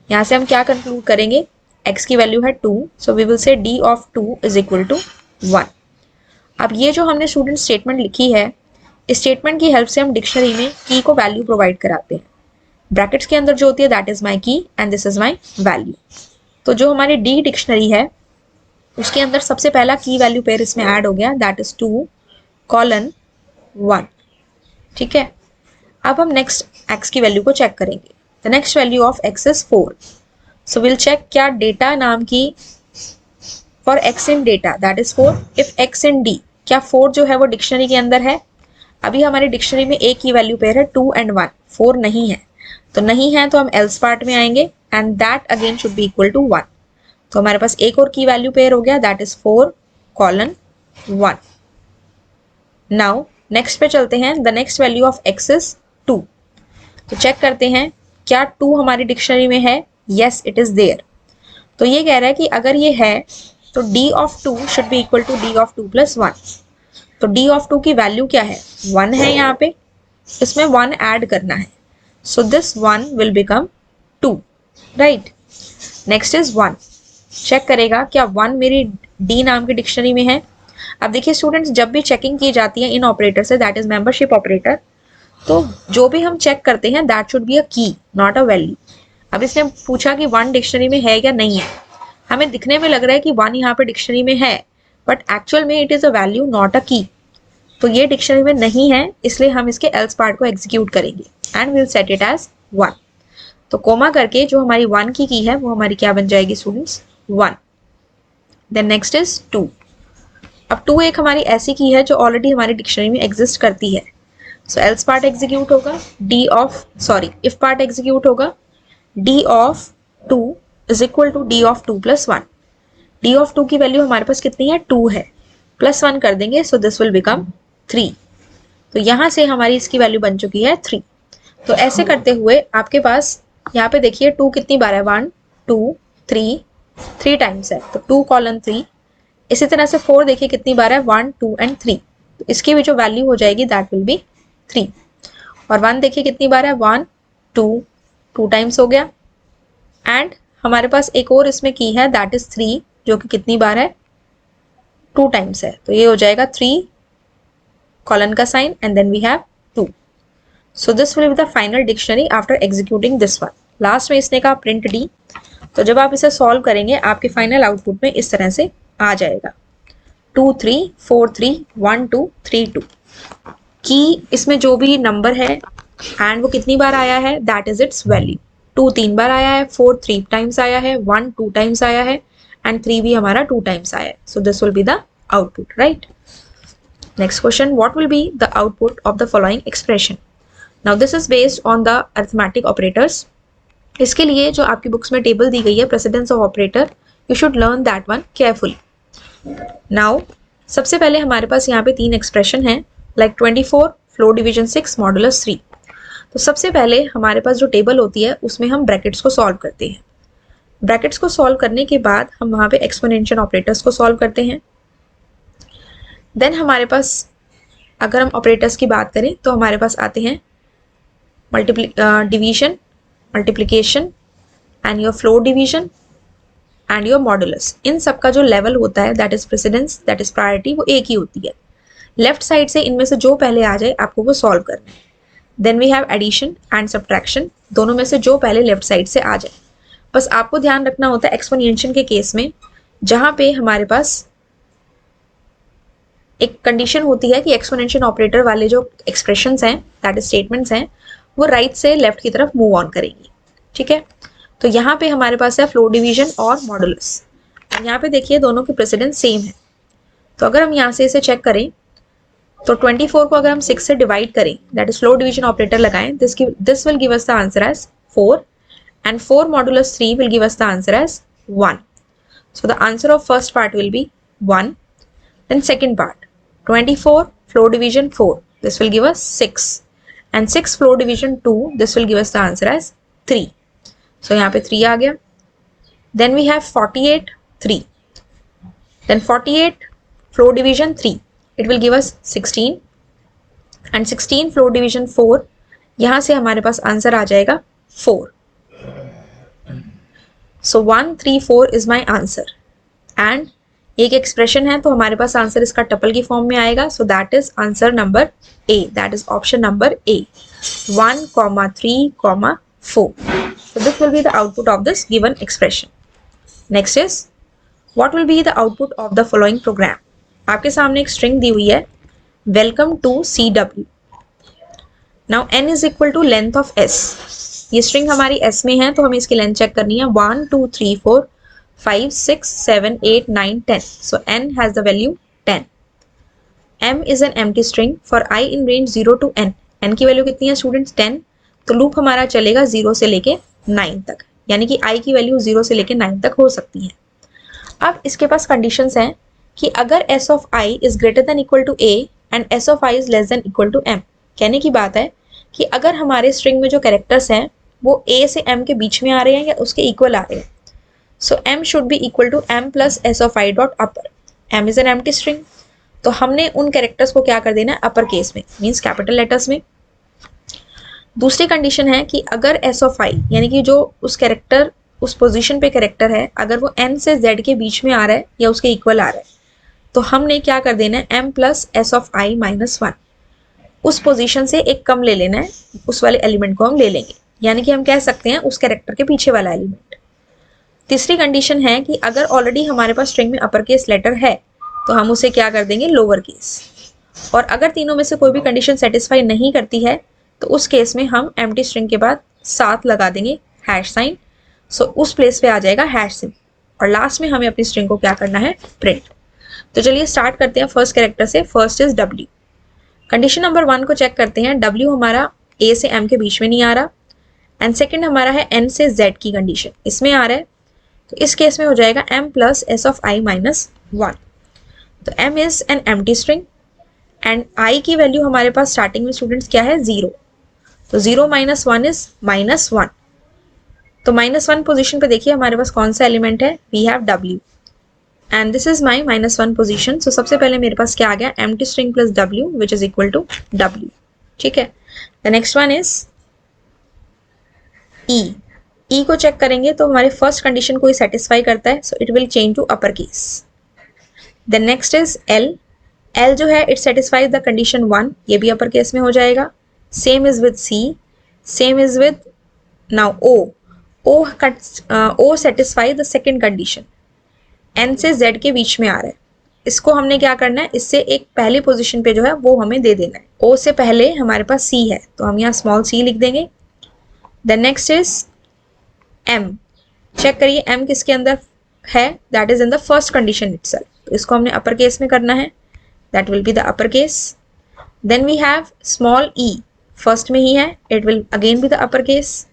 यहाँ से हम क्या कंक्लूड करेंगे, x की वैल्यू है 2, so we will say d of 2 is equal to 1। अब ये जो हमने स्टूडेंट स्टेटमेंट लिखी है इस स्टेटमेंट की हेल्प से हम डिक्शनरी में की को वैल्यू प्रोवाइड कराते हैं। ब्रैकेट्स के अंदर जो होती है दैट इज माई की and this is my value. तो जो हमारी डी डिक्शनरी है उसके अंदर सबसे पहला की वैल्यू पेयर इसमें ऐड हो गया दैट इज 2:1, ठीक है। अब हम नेक्स्ट x की वैल्यू को चेक करेंगे। The next value of x is 4। So will check क्या डेटा नाम की for x in data that is 4 if x in d, क्या 4 जो है वो डिक्शनरी के अंदर है। अभी हमारी डिक्शनरी में एक ही वैल्यू पेयर है 2 and 1, 4 नहीं है। तो नहीं है तो हम एल्स पार्ट में आएंगे and that again should be equal to 1। तो हमारे पास एक और की वैल्यू पेयर हो गया that is 4 colon 1। Now next पे चलते हैं। The next value of x is 2। तो चेक करते हैं क्या 2 हमारी डिक्शनरी में है। Yes it is there. तो ये कह रहा है कि अगर ये है तो d of 2 should be equal to d of 2 plus 1। तो d ऑफ 2 की वैल्यू क्या है, 1 है यहाँ पे, इसमें 1 ऐड करना है। So this 1 will become 2, right. Next is 1। Check करेगा क्या 1 मेरी d नाम की डिक्शनरी में है। अब देखिए स्टूडेंट्स, जब भी चेकिंग की जाती है इन ऑपरेटर से दैट इज मेंबरशिप ऑपरेटर, तो जो भी हम चेक करते हैं दैट शुड बी अ की नॉट अ वैल्यू। अब इसने पूछा कि 1 डिक्शनरी में है या नहीं है। हमें दिखने में लग रहा है कि 1 यहाँ पे डिक्शनरी में है बट एक्चुअल में it is a value not a की। तो ये डिक्शनरी में नहीं है, इसलिए हम इसके एल्स पार्ट को एग्जीक्यूट करेंगे and will set it as 1। तो कोमा करके जो हमारी 1 की है वो हमारी क्या बन जाएगी स्टूडेंट्स, 1। Then next is 2। अब 2 एक हमारी ऐसी की है जो ऑलरेडी हमारी डिक्शनरी में एग्जिस्ट करती है। सो एल्स पार्ट एग्जीक्यूट होगा, इफ पार्ट एग्जीक्यूट होगा, d of 2 is equal to d of 2 plus 1। d of 2 की वैल्यू हमारे पास कितनी है, 2 है, प्लस 1 कर देंगे सो दिस विल बिकम 3। तो यहाँ से हमारी इसकी वैल्यू बन चुकी है 3। तो ऐसे करते हुए आपके पास यहाँ पे देखिए 2 कितनी बार है, 1 2 3, 3 टाइम्स है तो 2 कॉलन 3। इसी तरह से 4 देखिए कितनी बार है, 1 2 एंड 3। तो इसकी भी जो वैल्यू हो जाएगी दैट विल बी 3। और 1 देखिए कितनी बार है, 1 2, 2 टाइम्स हो गया। एंड हमारे पास एक और इसमें की है दैट इज 3 जो कि कितनी बार है, 2 टाइम्स है। तो ये हो जाएगा 3 कॉलन का sign and then we have 2। So this will be the final dictionary after executing this one. Last में इसने कहा प्रिंट डी। तो जब आप इसे सॉल्व करेंगे आपके फाइनल आउटपुट में इस तरह से आ जाएगा 2 3 4 3 1 2 3 2। की इसमें जो भी नंबर है एंड वो कितनी बार आया है दैट इज इट्स वैल्यू। 2 3 बार आया है, 4 3 टाइम्स आया है, 1 2 टाइम्स आया है एंड 3 भी हमारा 2 टाइम्स आया है। So this will be the output, right. Next question, what will be the output of the following expression? Now this is based on the arithmetic operators. इसके लिए जो आपकी बुक्स में टेबल दी गई है precedence of operator, you should learn that one carefully. Now सबसे पहले हमारे पास यहाँ पे 3 एक्सप्रेशन हैं like 24, floor division 6, modulus 3. तो सबसे पहले हमारे पास जो टेबल होती है उसमें हम ब्रैकेट्स को सॉल्व करते हैं। ब्रैकेट्स को सॉल्व करने के बाद हम वहाँ पे एक्सपोनेंशियल ऑपरेटर्स को सॉल्व करते हैं। देन हमारे पास अगर हम ऑपरेटर्स की बात करें तो हमारे पास आते हैं division, multiplication and your floor division and your modulus. इन सब का जो लेवल होता है that is precedence, that is priority, वो एक ही होती है। लेफ्ट साइड से इनमें से जो पहले आ जाए आपको वो सॉल्व करना है। Then we have addition and subtraction, दोनों में से जो पहले लेफ्ट साइड से आ जाए। बस आपको ध्यान रखना होता है एक्सपोनेंशियल के केस में जहाँ पे हमारे पास एक कंडीशन होती है कि एक्सपोनेंशियल ऑपरेटर वाले जो एक्सप्रेशंस हैं दैट इज स्टेटमेंट्स हैं वो राइट से लेफ्ट की तरफ मूव ऑन करेंगी, ठीक है। तो यहाँ पे हमारे पास है फ्लोर डिवीजन और मॉडुलस। यहाँ पे देखिए दोनों की प्रेसिडेंस सेम है। तो अगर हम यहाँ से इसे चेक करें तो 24 को अगर हम 6 से डिवाइड करें that is floor division operator लगाएं, this will give us the answer as 4 and 4 modulus 3 will give us the answer as 1. So the answer of first part will be 1. Then second part 24 floor division 4, this will give us 6 and 6 floor division 2, this will give us the answer as 3. So यहाँ पे 3 आ गया. Then we have 48 3, then 48 floor division 3, it will give us 16 and 16 floor division 4, यहाँ से हमारे पास answer आ जाएगा 4. So 1 3 4 is my answer and एक expression है तो हमारे पास आंसर इसका टपल की फॉर्म में आएगा। So that is answer number A, that is option number A 1, 3, 4. So this will be the output of this given expression. Next is what will be the output of the following program. आपके सामने एक string दी हुई है welcome to CW. Now n is equal to length of s। ये string हमारी s में है तो हमें इसकी लेंथ चेक करनी है 1 2 3 4 5 6 7 8 9 10। सो n has the value 10। m is an empty string for i in range 0 to n। n की वैल्यू कितनी है स्टूडेंट्स 10। तो लूप हमारा चलेगा 0 से लेके 9 तक, यानी कि i की वैल्यू 0 से लेके 9 तक हो सकती है। अब इसके पास कंडीशंस हैं कि अगर s of i is greater than equal to a and s of i is less than equal to m। कहने की बात है कि अगर हमारे स्ट्रिंग में जो कैरेक्टर्स हैं वो a से m के बीच में आ रहे हैं या उसके इक्वल आ रहे हैं, so m should be equal to m plus s of i dot upper. m is an empty string, तो हमने उन कैरेक्टर्स को क्या कर देना है अपर केस में, मीन्स कैपिटल लेटर्स में। दूसरी कंडीशन है कि अगर s ऑफ i यानी कि जो उस कैरेक्टर उस पोजीशन पे कैरेक्टर है अगर वो n से z के बीच में आ रहा है या उसके इक्वल आ रहा है, तो हमने क्या कर देना है m plus s of i minus 1। उस पोजीशन से एक कम ले लेना है, उस वाले एलिमेंट को हम ले लेंगे, यानी कि हम कह सकते हैं उस कैरेक्टर के पीछे वाला एलिमेंट। तीसरी कंडीशन है कि अगर ऑलरेडी हमारे पास स्ट्रिंग में अपर केस लेटर है तो हम उसे क्या कर देंगे लोअर केस। और अगर तीनों में से कोई भी कंडीशन सेटिस्फाई नहीं करती है तो उस केस में हम एम्प्टी स्ट्रिंग के बाद साथ लगा देंगे हैश साइन। सो उस प्लेस पे आ जाएगा हैश सिंबल, और लास्ट में हमें अपनी स्ट्रिंग को क्या करना है प्रिंट। तो चलिए स्टार्ट करते हैं फर्स्ट कैरेक्टर से। First is w। Condition number 1 को चेक करते हैं। w हमारा a से m के बीच में नहीं आ रहा, एंड सेकेंड हमारा है n से z की कंडीशन इसमें आ रहा है, तो इस केस में हो जाएगा m plus s of i minus 1। तो m is an empty string and i की वैल्यू हमारे पास स्टार्टिंग में स्टूडेंट्स क्या है 0, तो 0 माइनस 1 इज माइनस 1। तो माइनस 1 पोजिशन पे देखिए हमारे पास कौन सा एलिमेंट है, we have w and this is my minus 1 position. So सबसे पहले मेरे पास क्या आ गया empty string plus w which is equal to w। ठीक है, the next one is e को चेक करेंगे तो हमारे फर्स्ट कंडीशन को ही सेटिस्फाई करता है, so it will change to upper case. Then next is l जो है इट सेटिस्फाइज द कंडीशन 1, ये भी अपर केस में हो जाएगा। Same is with c, same is with now o satisfy the second condition, n से z के बीच में आ रहा है। इसको हमने क्या करना है, इससे एक पहली पोजीशन पे जो है वो हमें दे देना है। o से पहले हमारे पास c है तो हम यहाँ स्मॉल c लिख देंगे। Then next is m। Check करिए m किसके अंदर है, that is in the first condition itself, तो इसको हमने अपर केस में करना है, that will be the upper case. Then we have small e, first में ही है, it will again be the upper case.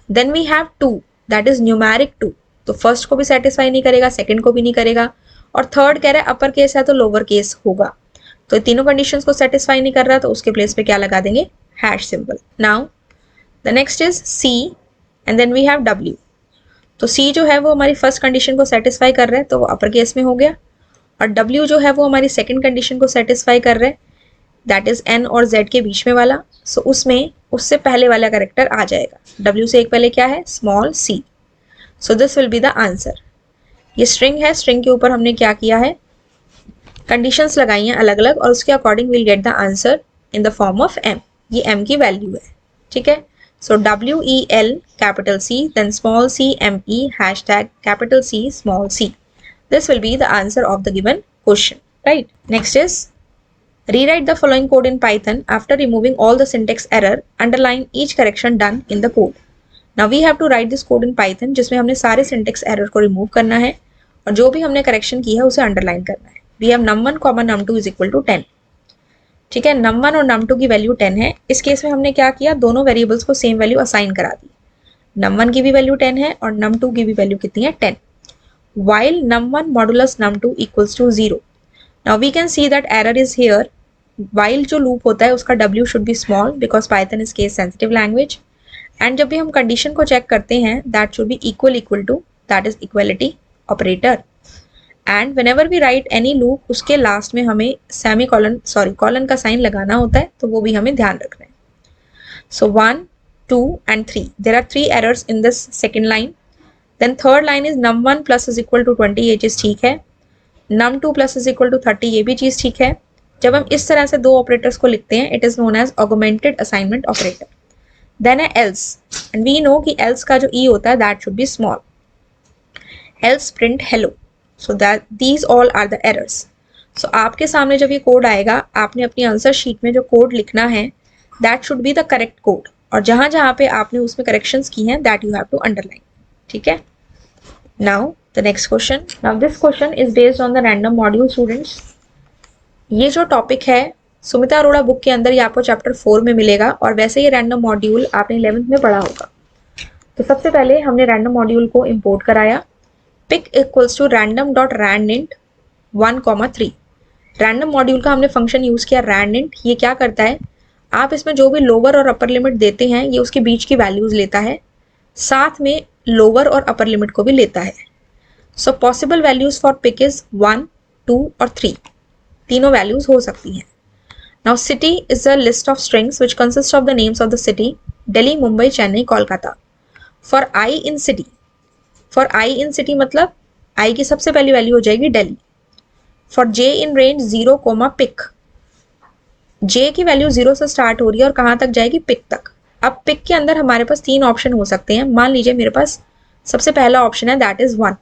Then we have 2, that is numeric 2, तो फर्स्ट को भी सेटिस्फाई नहीं करेगा, सेकंड को भी नहीं करेगा, और थर्ड कह रहा है अपर केस है तो लोअर केस होगा। तो तीनों कंडीशंस को सेटिस्फाई नहीं कर रहा तो उसके प्लेस पे क्या लगा देंगे hash symbol. Now the next is c and then we have w। तो c जो है वो हमारी फर्स्ट कंडीशन को सेटिस्फाई कर रहा है तो वो अपर केस में हो गया, और w जो है वो हमारी सेकंड कंडीशन को सेटिस्फाई कर रहा है, दैट इज n और z के बीच में वाला, सो उसमें उससे पहले वाला कैरेक्टर आ जाएगा। w से एक पहले क्या है small c, so this will be the answer. ये स्ट्रिंग है, स्ट्रिंग के ऊपर हमने क्या किया है कंडीशंस लगाई हैं अलग अलग, और उसके according will get the answer in the form of m। ये m की वैल्यू है, ठीक है। So WEL capital C then small c ME hashtag capital C small c, this will be the answer of the given question, right? Next is rewrite the following code in Python after removing all the syntax error, underline each correction done in the code. Now we have to write this code in Python जिसमें हमने सारे syntax error को remove करना है और जो भी हमने correction की है उसे underline करना है। We have num1, num2 is equal to 10, ठीक है। num1 और num2 की वैल्यू 10 है। इस केस में हमने क्या किया, दोनों वेरिएबल्स को सेम वैल्यू असाइन करा दी। num1 की भी वैल्यू 10 है और num2 की भी वैल्यू कितनी है 10। While num1 modulus num2 equals to 0. Now we can see that error is here. While जो loop होता है उसका w should be small because Python is case sensitive language. And जब भी हम condition को check करते हैं that should be equal to, that is equality operator. And whenever we write any loop उसके last में हमें colon का sign लगाना होता है, तो वो भी हमें ध्यान रखना है। So 1, 2 and 3. There are 3 errors in this second line. Then third line is num1 plus is equal to 20, ये चीज़ ठीक है। num2 plus is equal to 30, ये भी चीज़ ठीक है। जब हम इस तरह से दो ऑपरेटर्स को लिखते हैं, it is known as augmented assignment operator. Then है else, and we know कि else का जो e होता है that should be small. Else print hello. So that these all are the errors. So आपके सामने जब ये कोड आएगा, आपने अपनी आंसर शीट में जो कोड लिखना है that should be the correct code, और जहां जहां पे आपने उसमें करेक्शंस की हैं that you have to underline, ठीक है। Now the next question, now this question is based on the random module students. ये जो टॉपिक है सुमिता अरोड़ा बुक के अंदर ये आपको चैप्टर 4 में मिलेगा, और वैसे ये रैंडम मॉड्यूल आपने 11th में पढ़ा होगा। तो सबसे पहले हमने रैंडम मॉड्यूल को इंपोर्ट कराया। Pick equals to random dot randint 1,3। Random module का हमने फंक्शन यूज किया रैंडइंट। ये क्या करता है, आप इसमें जो भी लोअर और अपर लिमिट देते हैं ये उसके बीच की वैल्यूज लेता है, साथ में लोअर और अपर लिमिट को भी लेता है। So possible values for pick is 1, 2 और 3, तीनों वैल्यूज हो सकती हैं। Now city is a list of strings which consist of the names of the city Delhi, Mumbai, Chennai, Kolkata. For I in city, for I in city मतलब आई की सबसे पहली value हो जाएगी Delhi. For J in range 0, pick, J की value 0 से start हो रही है और कहाँ तक जाएगी, पिक तक। अब पिक के अंदर हमारे पास 3 ऑप्शन हो सकते हैं। मान लीजिए मेरे पास सबसे पहला ऑप्शन है दैट इज 1,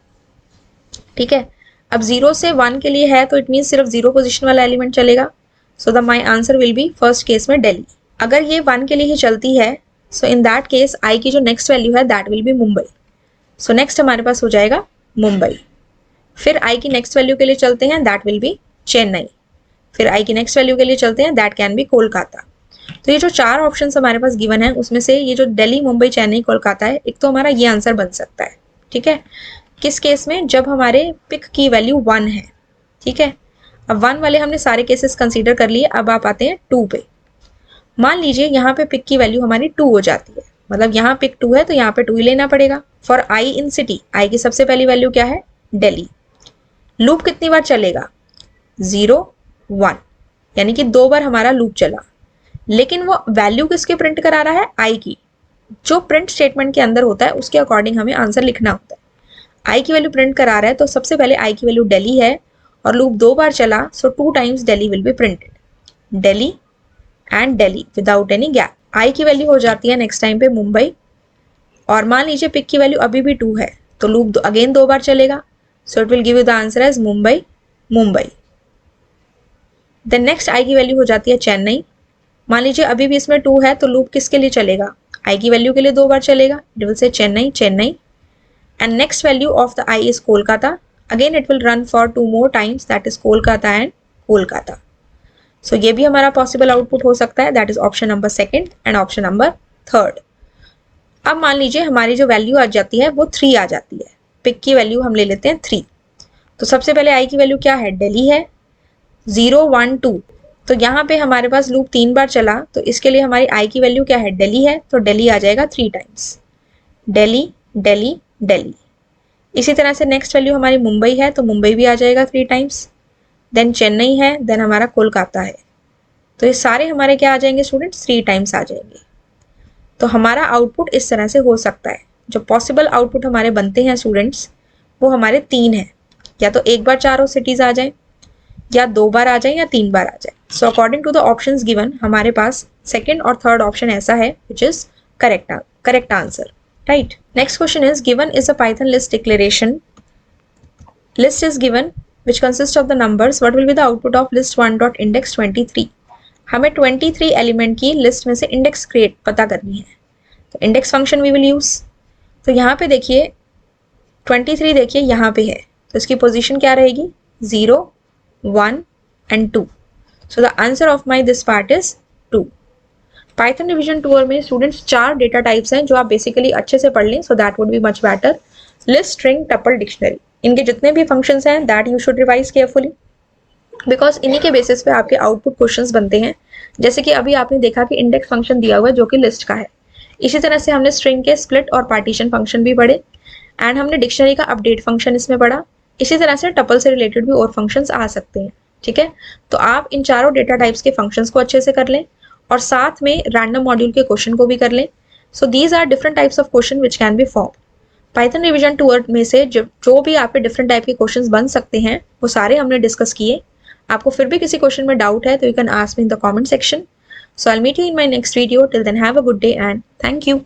ठीक है। अब 0 से 1 के लिए है तो इट मीन सिर्फ 0 पोजिशन वाला एलिमेंट चलेगा। So the my answer will B first case में दिल्ली। अगर ये 1 के लिए ही चलती है so in that case I की जो नेक्स्ट वैल्यू है that will B Mumbai. So next हमारे पास हो जाएगा मुंबई। फिर आई की नेक्स्ट वैल्यू के लिए चलते हैं दैट विल बी चेन्नई। फिर आई की नेक्स्ट वैल्यू के लिए चलते हैं दैट कैन बी कोलकाता। तो ये जो 4 ऑप्शन हमारे पास गिवन है उसमें से ये जो दिल्ली, मुंबई, चेन्नई, कोलकाता है, एक तो हमारा ये आंसर बन सकता है, ठीक है। किस केस में, जब हमारे पिक की वैल्यू 1 है, ठीक है। अब 1 वाले हमने सारे केसेस कंसीडर कर लिए। अब आप आते हैं 2 पे। मान लीजिए यहाँ पे पिक की वैल्यू हमारी 2 हो जाती है, मतलब यहाँ पिक 2 है तो यहाँ पे 2 ही लेना पड़ेगा। फॉर आई इन सिटी, आई की सबसे पहली वैल्यू क्या है, दिल्ली। लूप कितनी बार चलेगा, 0, 1, यानी कि 2 बार हमारा लूप चला। लेकिन वो वैल्यू किसके प्रिंट करा रहा है, आई की। जो प्रिंट स्टेटमेंट के अंदर होता है उसके अकॉर्डिंग हमें आंसर लिखना होता है। आई की वैल्यू प्रिंट करा रहा है तो सबसे पहले आई की वैल्यू दिल्ली है और लूप 2 बार चला, so 2 times Delhi will be printed, Delhi and Delhi without any gap. I की वैल्यू हो जाती है नेक्स्ट टाइम पे मुंबई, और मान लीजिए पिक की वैल्यू अभी भी 2 है तो लूप अगेन 2 बार चलेगा, so it will give you the answer as Mumbai, Mumbai. Then next i की वैल्यू हो जाती है चेन्नई। मान लीजिए अभी भी इसमें 2 है तो लूप किसके लिए चलेगा, आई की वैल्यू के लिए 2 बार चलेगा, it will say Chennai, Chennai. And next value of the I is Kolkata, again it will run for 2 more times, that is Kolkata and Kolkata. So ये भी हमारा पॉसिबल आउटपुट हो सकता है, that is option number 2 and option number 3। अब मान लीजिए हमारी जो वैल्यू आ जाती है वो 3 आ जाती है, पिक की वैल्यू हम ले लेते हैं 3। तो सबसे पहले आई की वैल्यू क्या है, दिल्ली है, 0, 1, 2। तो यहाँ पे हमारे पास लूप 3 बार चला तो इसके लिए हमारी आई की वैल्यू क्या है, दिल्ली है, तो दिल्ली आ जाएगा 3 टाइम्स, दिल्ली, दिल्ली, दिल्ली। इसी तरह से नेक्स्ट वैल्यू हमारी मुंबई है तो मुंबई भी आ जाएगा 3 टाइम्स, देन चेन्नई है, देन हमारा कोलकाता है। तो ये सारे हमारे क्या आ जाएंगे स्टूडेंट्स, 3 टाइम्स आ जाएंगे। तो हमारा आउटपुट इस तरह से हो सकता है। जो पॉसिबल आउटपुट हमारे बनते हैं स्टूडेंट्स वो हमारे 3 हैं, या तो एक बार चारों सिटीज आ जाए, या 2 बार आ जाए, या 3 बार आ जाए। So according to the options given हमारे पास सेकंड और थर्ड ऑप्शन ऐसा है which is correct answer, right. Next question is given is a Python list declaration, list is given which consists of the numbers, what will be the output of list 1 dot index 23। हमें 23 element की list में से index create पता करनी है, तो index function we will use. तो यहाँ पे देखिए 23 देखिए यहाँ पे है तो इसकी पोजीशन क्या रहेगी, 0, 1 and 2। So the answer of my this part is 2। Python revision 2 में स्टूडेंट्स 4 डेटा टाइप्स हैं जो आप बेसिकली अच्छे से पढ़ लें, so that would be much better. List, string, tuple, dictionary, इनके जितने भी फंक्शंस हैं that you should revise carefully, because इन्हीं के बेसिस पे आपके आउटपुट क्वेश्चंस बनते हैं। जैसे कि अभी आपने देखा कि इंडेक्स फंक्शन दिया हुआ है जो कि लिस्ट का है, इसी तरह से हमने स्ट्रिंग के स्प्लिट और पार्टीशन फंक्शन भी पढ़े, एंड हमने डिक्शनरी का अपडेट फंक्शन इसमें पढ़ा। इसी तरह से टपल से रिलेटेड भी और फंक्शंस आ सकते हैं, ठीक है। तो आप इन चारों डेटा टाइप्स के फंक्शंस को अच्छे से कर लें और साथ में रैंडम मॉड्यूल के क्वेश्चन को भी कर लें। So these are different types of question which can be form. Python revision 2 में से जो भी आप पे डिफरेंट टाइप के क्वेश्चंस बन सकते हैं वो सारे हमने डिस्कस किए। आपको फिर भी किसी क्वेश्चन में डाउट है तो you can ask me in the comment section. So I will meet you in my next video. Till then have a good day and thank you.